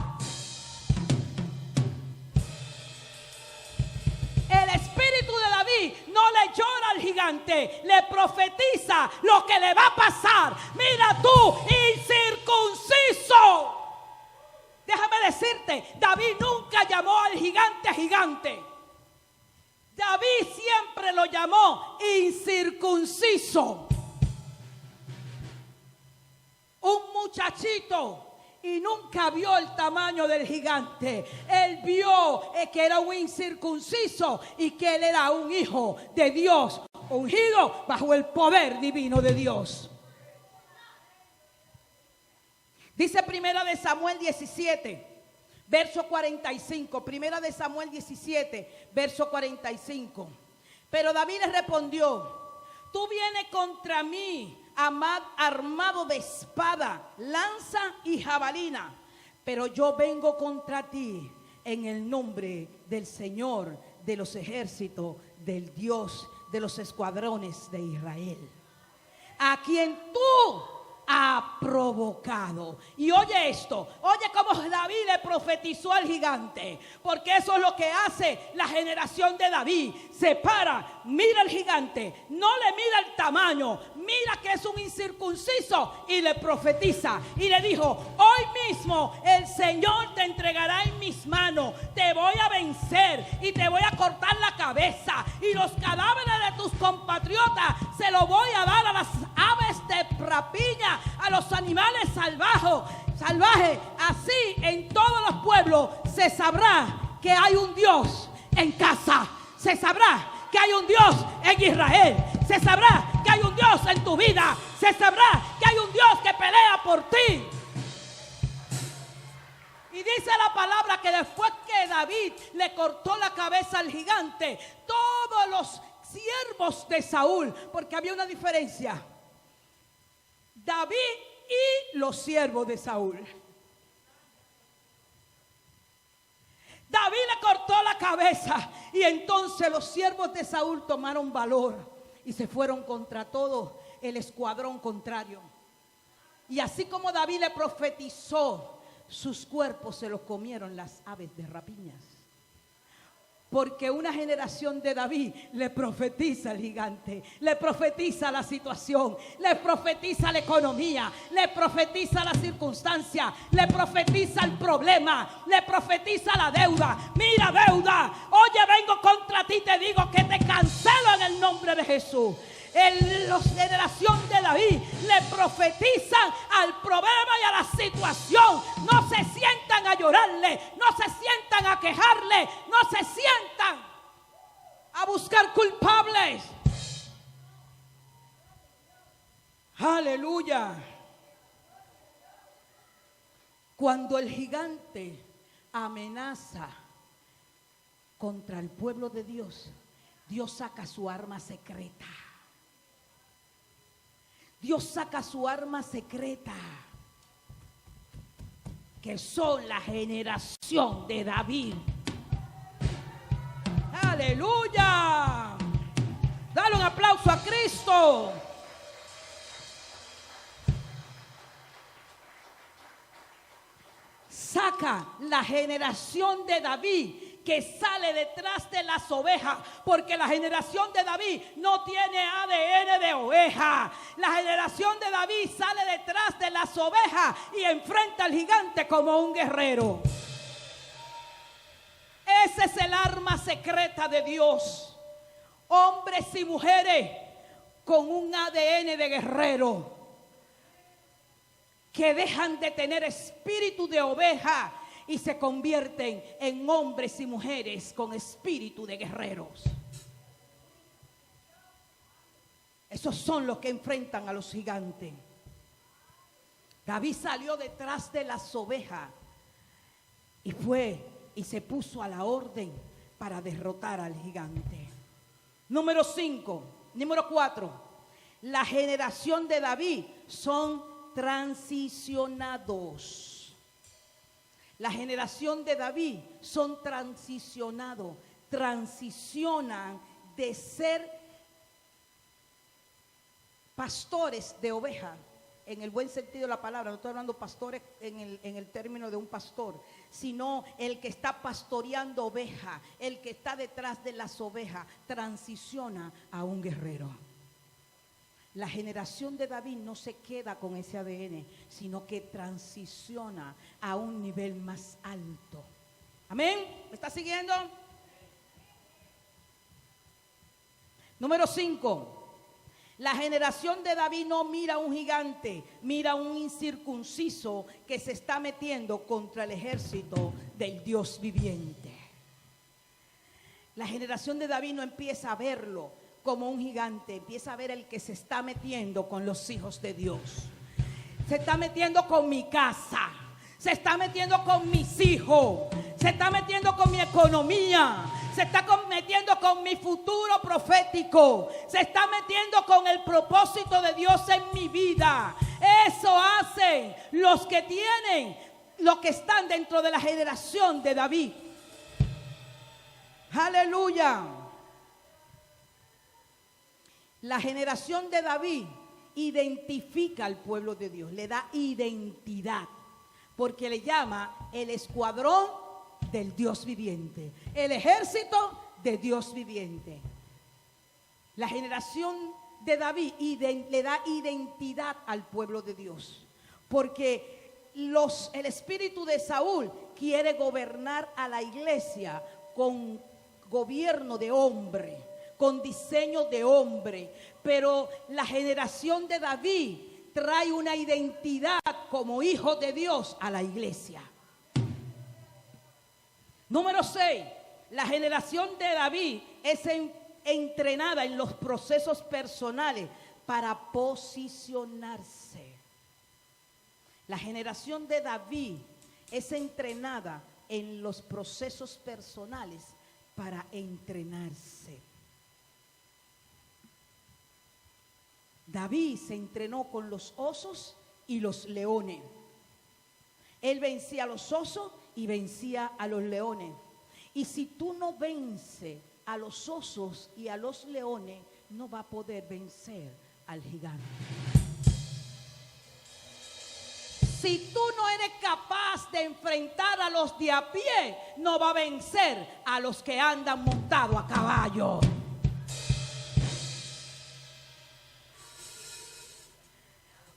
El espíritu de David no le llora al gigante, le profetiza lo que le va a pasar. Mira tú, incircunciso. Déjame decirte, David nunca llamó al gigante gigante. David siempre lo llamó incircunciso. Un muchachito. Y nunca vio el tamaño del gigante. Él vio que era un incircunciso y que él era un hijo de Dios, ungido bajo el poder divino de Dios. Dice Primera de Samuel 17, verso 45. Primera de Samuel 17, verso 45. Pero David le respondió: tú vienes contra mí armado de espada, lanza y jabalina, pero yo vengo contra ti en el nombre del Señor de los ejércitos, del Dios de los escuadrones de Israel, a quien tú has provocado. Y oye esto, oye cómo David le profetizó al gigante, porque eso es lo que hace la generación de David. Se para, mira al gigante, no le mira el tamaño, mira que es un incircunciso y le profetiza y le dijo: hoy mismo el Señor te entregará en mis manos, te voy a vencer y te voy a cortar la cabeza, y los cadáveres de tus compatriotas se los voy a dar a las aves de rapiña, a los animales salvajes. Así en todos los pueblos se sabrá que hay un Dios en casa. Se sabrá que hay un Dios en Israel. Se sabrá que hay un Dios en tu vida. Se sabrá que hay un Dios que pelea por ti. Y dice la palabra que después que David le cortó la cabeza al gigante, todos los siervos de Saúl, porque había una diferencia: David y los siervos de Saúl. David le cortó la cabeza y entonces los siervos de Saúl tomaron valor y se fueron contra todo el escuadrón contrario. Y así como David le profetizó, sus cuerpos se los comieron las aves de rapiñas. Porque una generación de David le profetiza al gigante, le profetiza la situación, le profetiza la economía, le profetiza la circunstancia, le profetiza el problema, le profetiza la deuda. Mira, deuda, oye, vengo contra ti, te digo que te cancelo en el nombre de Jesús. La generación de David le profetizan al problema y a la situación. No se sientan a llorarle, no se sientan a quejarle, no se sientan a buscar culpables. Aleluya. Cuando el gigante amenaza contra el pueblo de Dios, Dios saca su arma secreta. Dios saca su arma secreta, que son la generación de David. ¡Aleluya! Dale un aplauso a Cristo. Saca la generación de David, que sale detrás de las ovejas, porque la generación de David no tiene ADN de oveja. La generación de David sale detrás de las ovejas y enfrenta al gigante como un guerrero. Ese es el arma secreta de Dios. Hombres y mujeres, con un ADN de guerrero, que dejan de tener espíritu de oveja y se convierten en hombres y mujeres con espíritu de guerreros. Esos son los que enfrentan a los gigantes. David salió detrás de las ovejas y fue y se puso a la orden para derrotar al gigante. Número 4. La generación de David son transicionados. La generación de David son transicionados. Transicionan de ser pastores de ovejas, en el buen sentido de la palabra. No estoy hablando pastores en el término de un pastor, sino el que está pastoreando ovejas, el que está detrás de las ovejas, transiciona a un guerrero. La generación de David no se queda con ese ADN, sino que transiciona a un nivel más alto. Amén. ¿Me está siguiendo? Número 5. La generación de David no mira a un gigante, mira a un incircunciso que se está metiendo contra el ejército del Dios viviente. La generación de David no empieza a verlo como un gigante, empieza a ver el que se está metiendo con los hijos de Dios. Se está metiendo con mi casa, se está metiendo con mis hijos, se está metiendo con mi economía, se está metiendo con mi futuro profético, se está metiendo con el propósito de Dios en mi vida. Eso hacen los que tienen, los que están dentro de la generación de David. Aleluya. La generación de David identifica al pueblo de Dios, le da identidad, porque le llama el escuadrón del Dios viviente, el ejército de Dios viviente. La generación de David le da identidad al pueblo de Dios, porque el espíritu de Saúl quiere gobernar a la iglesia con gobierno de hombre, con diseño de hombre, pero la generación de David trae una identidad como hijo de Dios a la iglesia. Número 6, la generación de David es entrenada en los procesos personales para posicionarse. La generación de David es entrenada en los procesos personales para entrenarse. David se entrenó con los osos y los leones. Él vencía a los osos y vencía a los leones. Y si tú no vences a los osos y a los leones, no va a poder vencer al gigante. Si tú no eres capaz de enfrentar a los de a pie, no va a vencer a los que andan montados a caballo.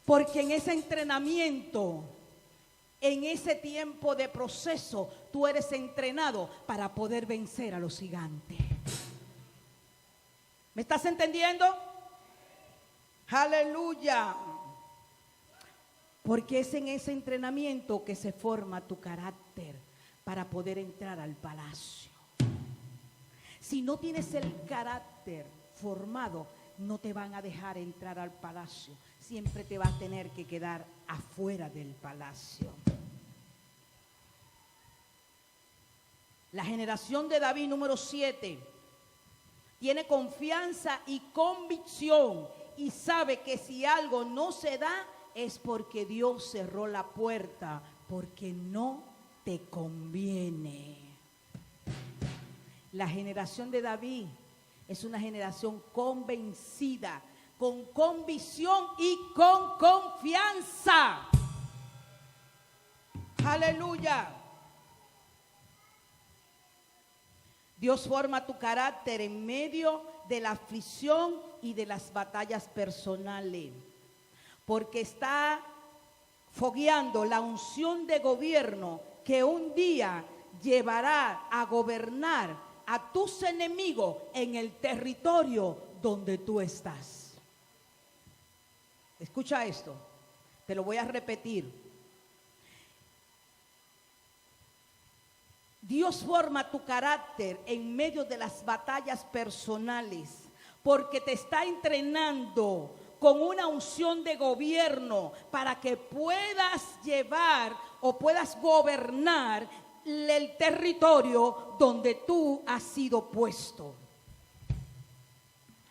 Porque en ese entrenamiento, en ese tiempo de proceso, tú eres entrenado para poder vencer a los gigantes. ¿Me estás entendiendo? Aleluya. Porque es en ese entrenamiento que se forma tu carácter para poder entrar al palacio. Si no tienes el carácter formado, no te van a dejar entrar al palacio. Siempre te vas a tener que quedar afuera del palacio. La generación de David, número 7, tiene confianza y convicción y sabe que si algo no se da es porque Dios cerró la puerta, porque no te conviene. La generación de David es una generación convencida, con convicción y con confianza. Aleluya. Dios forma tu carácter en medio de la aflicción y de las batallas personales, porque está fogueando la unción de gobierno que un día llevará a gobernar a tus enemigos en el territorio donde tú estás. Escucha esto, te lo voy a repetir. Dios forma tu carácter en medio de las batallas personales, porque te está entrenando con una unción de gobierno para que puedas llevar o puedas gobernar el territorio donde tú has sido puesto.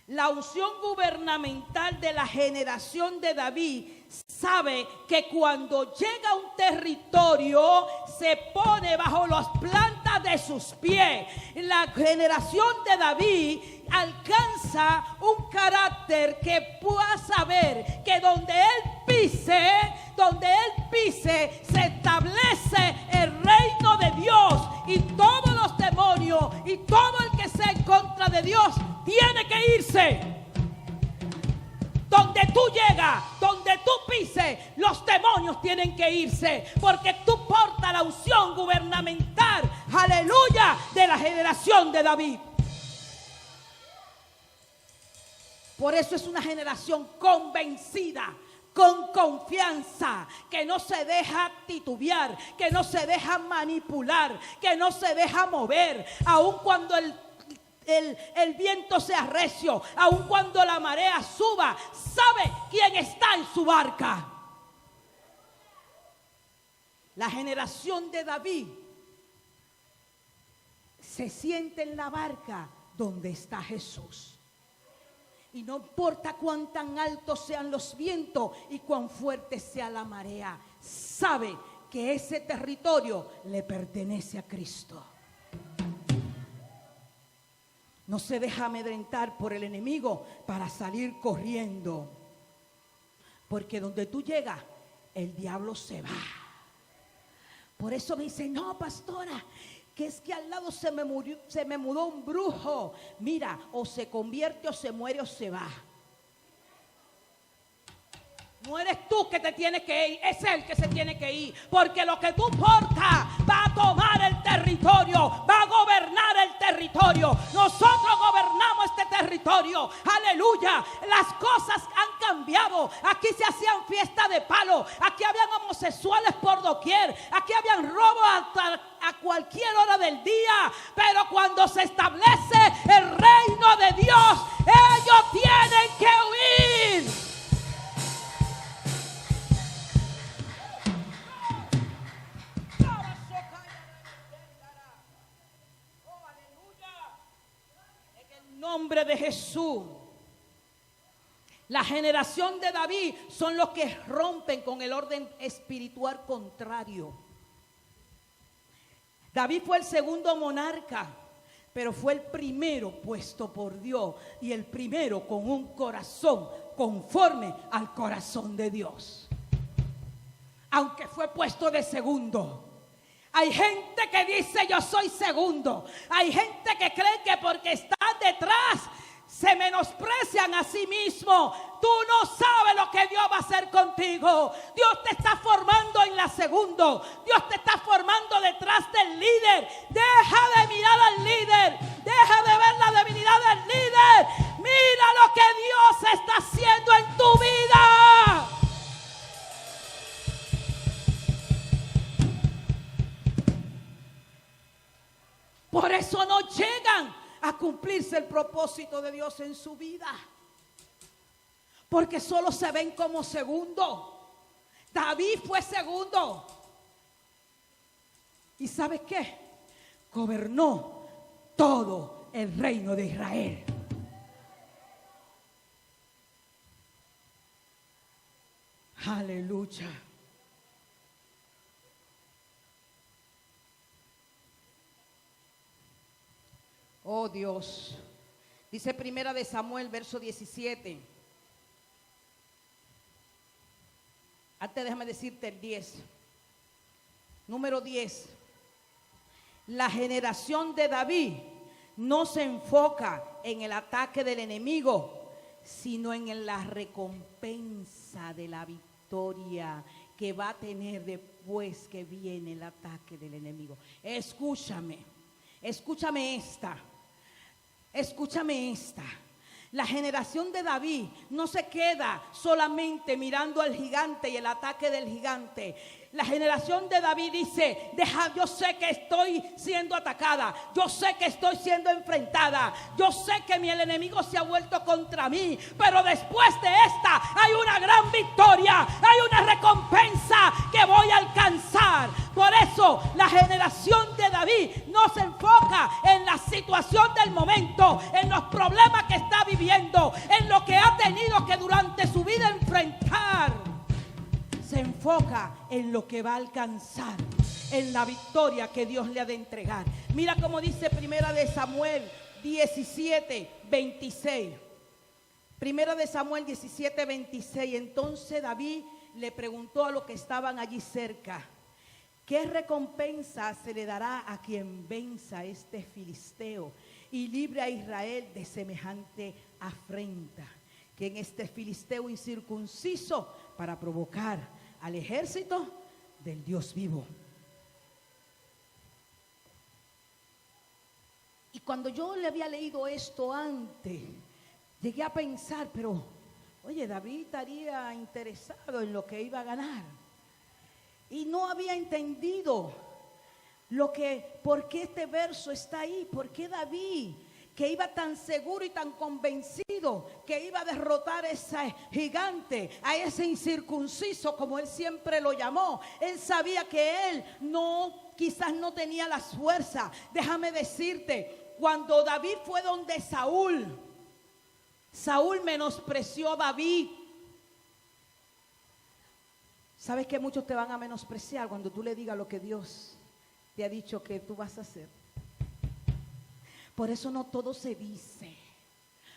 La unción gubernamental de la generación de David sabe que cuando llega a un territorio se pone bajo las plantas de sus pies. La generación de David alcanza un carácter que pueda saber que donde él pise, se establece el reino de Dios, y todos los demonios y todo el que sea en contra de Dios tiene que irse. Donde tú llegas, donde tú pises, los demonios tienen que irse, porque tú portas la unción gubernamental, aleluya, de la generación de David. Por eso es una generación convencida, con confianza, que no se deja titubear, que no se deja manipular, que no se deja mover, aun cuando el viento sea recio, aun cuando la marea suba, sabe quién está en su barca. La generación de David se siente en la barca donde está Jesús. Y no importa cuán tan altos sean los vientos y cuán fuerte sea la marea, sabe que ese territorio le pertenece a Cristo. No se deja amedrentar por el enemigo para salir corriendo, porque donde tú llegas, el diablo se va. Por eso me dice, no, pastora, que es que al lado se me mudó un brujo. Mira, o se convierte o se muere o se va. No eres tú que te tienes que ir, es él que se tiene que ir. Porque lo que tú portas va a tomar el territorio, va a gobernar el territorio. Nosotros gobernamos este territorio, aleluya. Las cosas han cambiado. Aquí se hacían fiestas de palo, aquí habían homosexuales por doquier, aquí habían robos a cualquier hora del día. Pero cuando se establece el reino de Dios, ellos tienen que huir. Nombre de Jesús. La generación de David son los que rompen con el orden espiritual contrario. David fue el segundo monarca, pero fue el primero puesto por Dios y el primero con un corazón conforme al corazón de Dios. Aunque fue puesto de segundo. Hay gente que dice yo soy segundo. Hay gente que cree que porque están detrás se menosprecian a sí mismos. Tú no sabes lo que Dios va a hacer contigo. Dios te está formando en la segundo. Dios te está formando detrás del líder. Deja de mirar al líder. Deja de ver la debilidad del líder. Mira lo que Dios está haciendo en tu vida. Por eso no llegan a cumplirse el propósito de Dios en su vida. Porque solo se ven como segundo. David fue segundo. ¿Y sabes qué? Gobernó todo el reino de Israel. Aleluya. Oh Dios, dice Primera de Samuel, verso 17. Antes déjame decirte el 10. Número 10. La generación de David no se enfoca en el ataque del enemigo, sino en la recompensa de la victoria que va a tener después que viene el ataque del enemigo. Escúchame esta. Escúchame esta. La generación de David no se queda solamente mirando al gigante y el ataque del gigante. La generación de David dice: yo sé que estoy siendo atacada, yo sé que estoy siendo enfrentada, yo sé que el enemigo se ha vuelto contra mí, pero después de esta hay una gran victoria, hay una recompensa que voy a alcanzar. Por eso la generación de David no se enfoca en la situación del momento, en los problemas que está viviendo, en lo que ha tenido que durante su vida enfrentar. Se enfoca en lo que va a alcanzar, en la victoria que Dios le ha de entregar. Mira cómo dice Primera de Samuel 17:26. Primera de Samuel 17:26. Entonces David le preguntó a los que estaban allí cerca: ¿qué recompensa se le dará a quien venza a este filisteo y libre a Israel de semejante afrenta? ¿Quién es este filisteo incircunciso para provocar al ejército del Dios vivo? Y cuando yo le había leído esto antes, llegué a pensar, pero oye, David estaría interesado en lo que iba a ganar. Y no había entendido por qué este verso está ahí, por qué David, que iba tan seguro y tan convencido que iba a derrotar a ese gigante, a ese incircunciso, como él siempre lo llamó. Él sabía que él quizás no tenía las fuerzas. Déjame decirte, cuando David fue donde Saúl menospreció a David. ¿Sabes que muchos te van a menospreciar cuando tú le digas lo que Dios te ha dicho que tú vas a hacer? Por eso no todo se dice,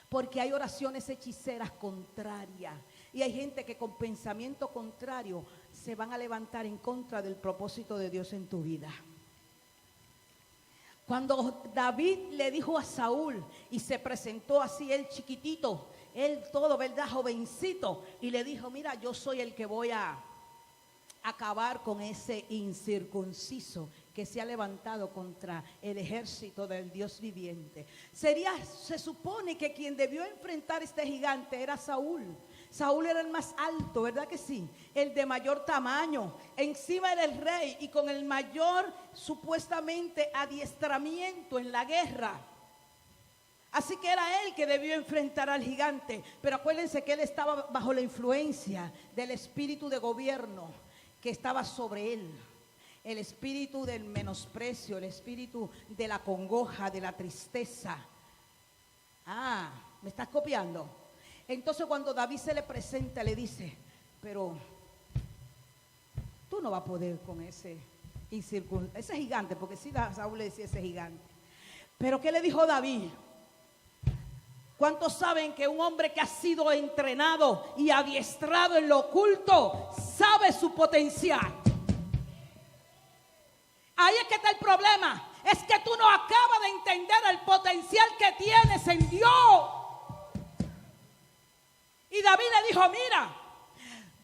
porque hay oraciones hechiceras contrarias y hay gente que con pensamiento contrario se van a levantar en contra del propósito de Dios en tu vida. Cuando David le dijo a Saúl y se presentó así, él chiquitito, él todo, ¿verdad?, jovencito, y le dijo: mira, yo soy el que voy a acabar con ese incircunciso que se ha levantado contra el ejército del Dios viviente. Se supone que quien debió enfrentar este gigante era Saúl. Saúl era el más alto, ¿verdad que sí? El de mayor tamaño, encima era el rey y con el mayor supuestamente adiestramiento en la guerra. Así que era él que debió enfrentar al gigante. Pero acuérdense que él estaba bajo la influencia del espíritu de gobierno que estaba sobre él. El espíritu del menosprecio, el espíritu de la congoja, de la tristeza. ¿Me estás copiando? Entonces cuando David se le presenta, le dice: pero tú no vas a poder con ese gigante, porque sí, Saúl le decía ese gigante. Pero ¿qué le dijo David? ¿Cuántos saben que un hombre que ha sido entrenado y adiestrado en lo oculto sabe su potencial? Ahí es que está el problema. Es que tú no acabas de entender el potencial que tienes en Dios. Y David le dijo: mira,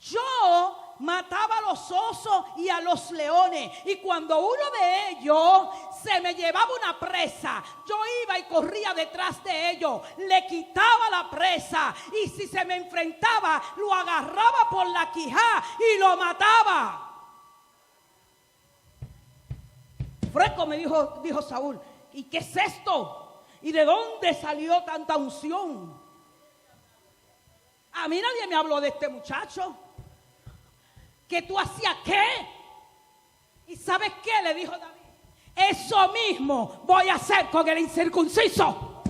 yo mataba a los osos y a los leones, y cuando uno de ellos se me llevaba una presa, yo iba y corría detrás de ellos, le quitaba la presa, y si se me enfrentaba, lo agarraba por la quijada y lo mataba. Fresco, me dijo Saúl: ¿y qué es esto? ¿Y de dónde salió tanta unción? A mí nadie me habló de este muchacho. ¿Que tú hacías qué? ¿Y sabes qué? Le dijo David: eso mismo voy a hacer con el incircunciso.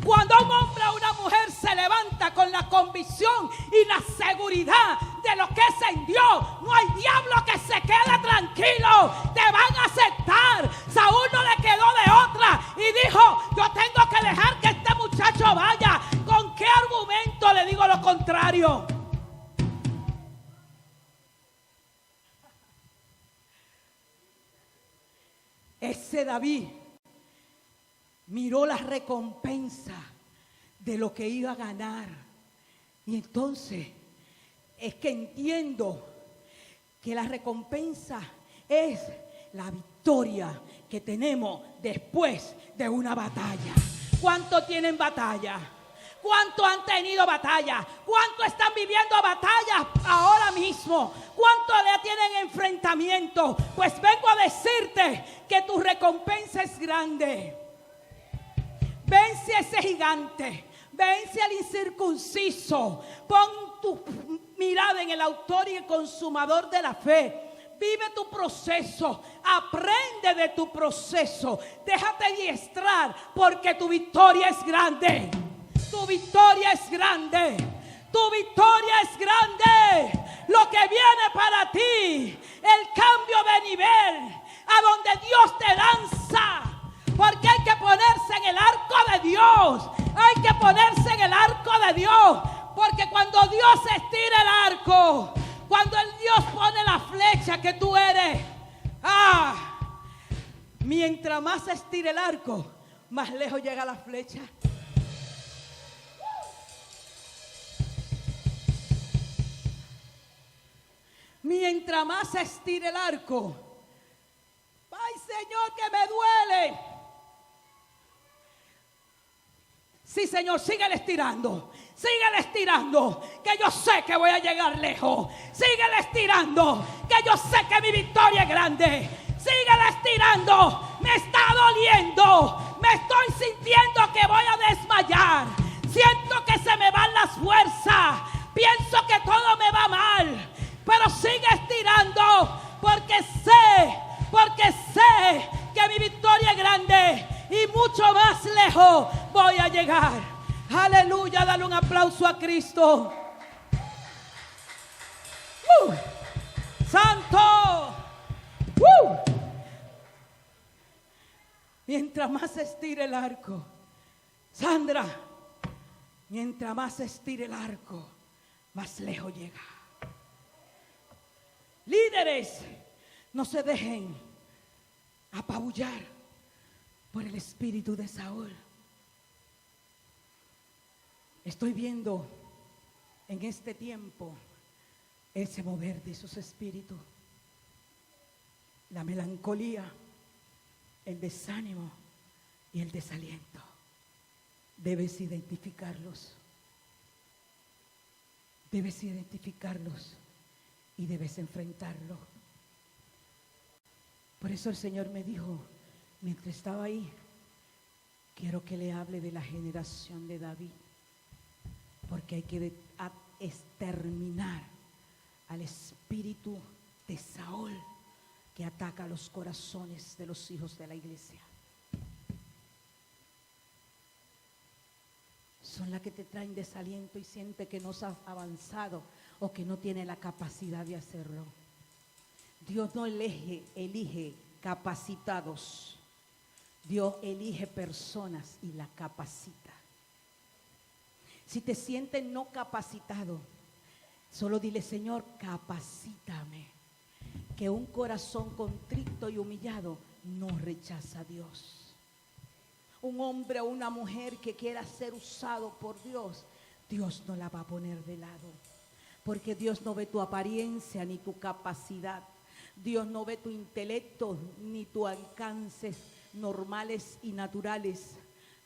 Cuando un hombre o una mujer se levanta con la convicción y la seguridad de lo que es en Dios, no hay diablo que se quede tranquilo, te van a aceptar. Saúl no le quedó de otra y dijo: yo tengo que dejar que este muchacho vaya. ¿Con qué argumento le digo lo contrario? Ese David miró la recompensa de lo que iba a ganar. Y entonces es que entiendo que la recompensa es la victoria que tenemos después de una batalla. ¿Cuántos tienen batalla? ¿Cuántos han tenido batalla? ¿Cuántos están viviendo batallas ahora mismo? ¿Cuántos le tienen enfrentamiento? Pues vengo a decirte que tu recompensa es grande. Vence a ese gigante. Vence al incircunciso. Pon tu mirada en el autor y el consumador de la fe. Vive tu proceso, aprende de tu proceso, déjate adiestrar porque tu victoria es grande. Tu victoria es grande. Tu victoria es grande. Lo que viene para ti, el cambio de nivel, a donde Dios te lanza. Porque hay que ponerse en el arco de Dios. Hay que ponerse en el arco de Dios. Porque cuando Dios estira el arco, cuando el Dios pone la flecha que tú eres, mientras más se estire el arco, más lejos llega la flecha. Mientras más se estire el arco, ¡ay, Señor, que me duele! Sí, Señor, síguele estirando. Síguele estirando, que yo sé que voy a llegar lejos. Síguele estirando, que yo sé que mi victoria es grande. Síguele estirando, me está doliendo. Me estoy sintiendo que voy a desmayar. Siento que se me van las fuerzas. Pienso que todo me va mal. Pero sigue estirando, porque sé que mi victoria es grande y mucho más lejos voy a llegar. Aleluya, dale un aplauso a Cristo. Santo. Mientras más se estire el arco, Sandra, mientras más se estire el arco, más lejos llega. Líderes, no se dejen apabullar por el espíritu de Saúl. Estoy viendo en este tiempo ese mover de esos espíritus, la melancolía, el desánimo y el desaliento. Debes identificarlos. Debes identificarlos y debes enfrentarlo. Por eso el Señor me dijo, mientras estaba ahí, quiero que le hable de la generación de David, porque hay que exterminar al espíritu de Saúl que ataca los corazones de los hijos de la iglesia. Son las que te traen desaliento y siente que no has avanzado o que no tiene la capacidad de hacerlo. Dios no elige capacitados. Dios elige personas y las capacita. Si te sientes no capacitado, solo dile, Señor, capacítame. Que un corazón contrito y humillado no rechaza a Dios. Un hombre o una mujer que quiera ser usado por Dios, Dios no la va a poner de lado. Porque Dios no ve tu apariencia ni tu capacidad. Dios no ve tu intelecto ni tus alcances normales y naturales.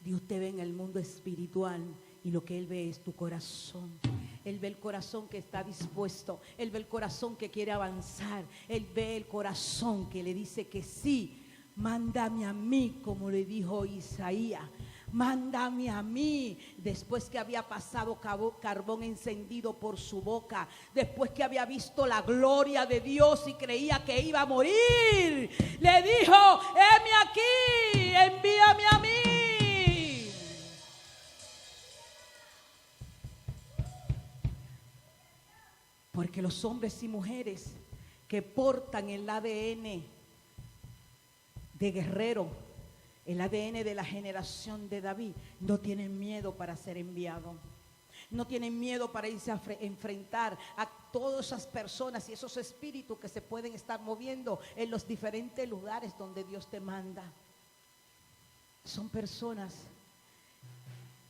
Dios te ve en el mundo espiritual y lo que Él ve es tu corazón. Él ve el corazón que está dispuesto. Él ve el corazón que quiere avanzar. Él ve el corazón que le dice que sí. Mándame a mí, como le dijo Isaías. Mándame a mí. Después que había pasado carbón encendido por su boca, después que había visto la gloria de Dios y creía que iba a morir, le dijo, heme aquí, envíame a mí. Porque los hombres y mujeres que portan el ADN de guerrero, el ADN de la generación de David, no tienen miedo para ser enviado. No tienen miedo para irse a enfrentar a todas esas personas y esos espíritus que se pueden estar moviendo en los diferentes lugares donde Dios te manda. Son personas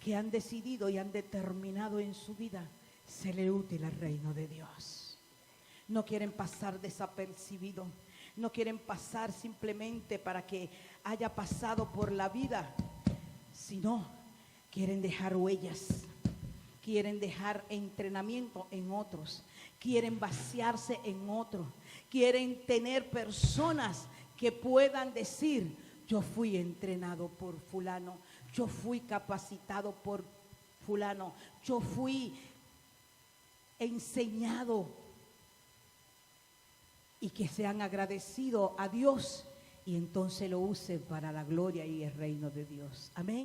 que han decidido y han determinado en su vida serle útil al reino de Dios. No quieren pasar desapercibidos. No quieren pasar simplemente para que haya pasado por la vida, sino quieren dejar huellas, quieren dejar entrenamiento en otros, quieren vaciarse en otros, quieren tener personas que puedan decir: yo fui entrenado por fulano, yo fui capacitado por fulano, yo fui enseñado, y que sean agradecidos a Dios y entonces lo usen para la gloria y el reino de Dios. Amén.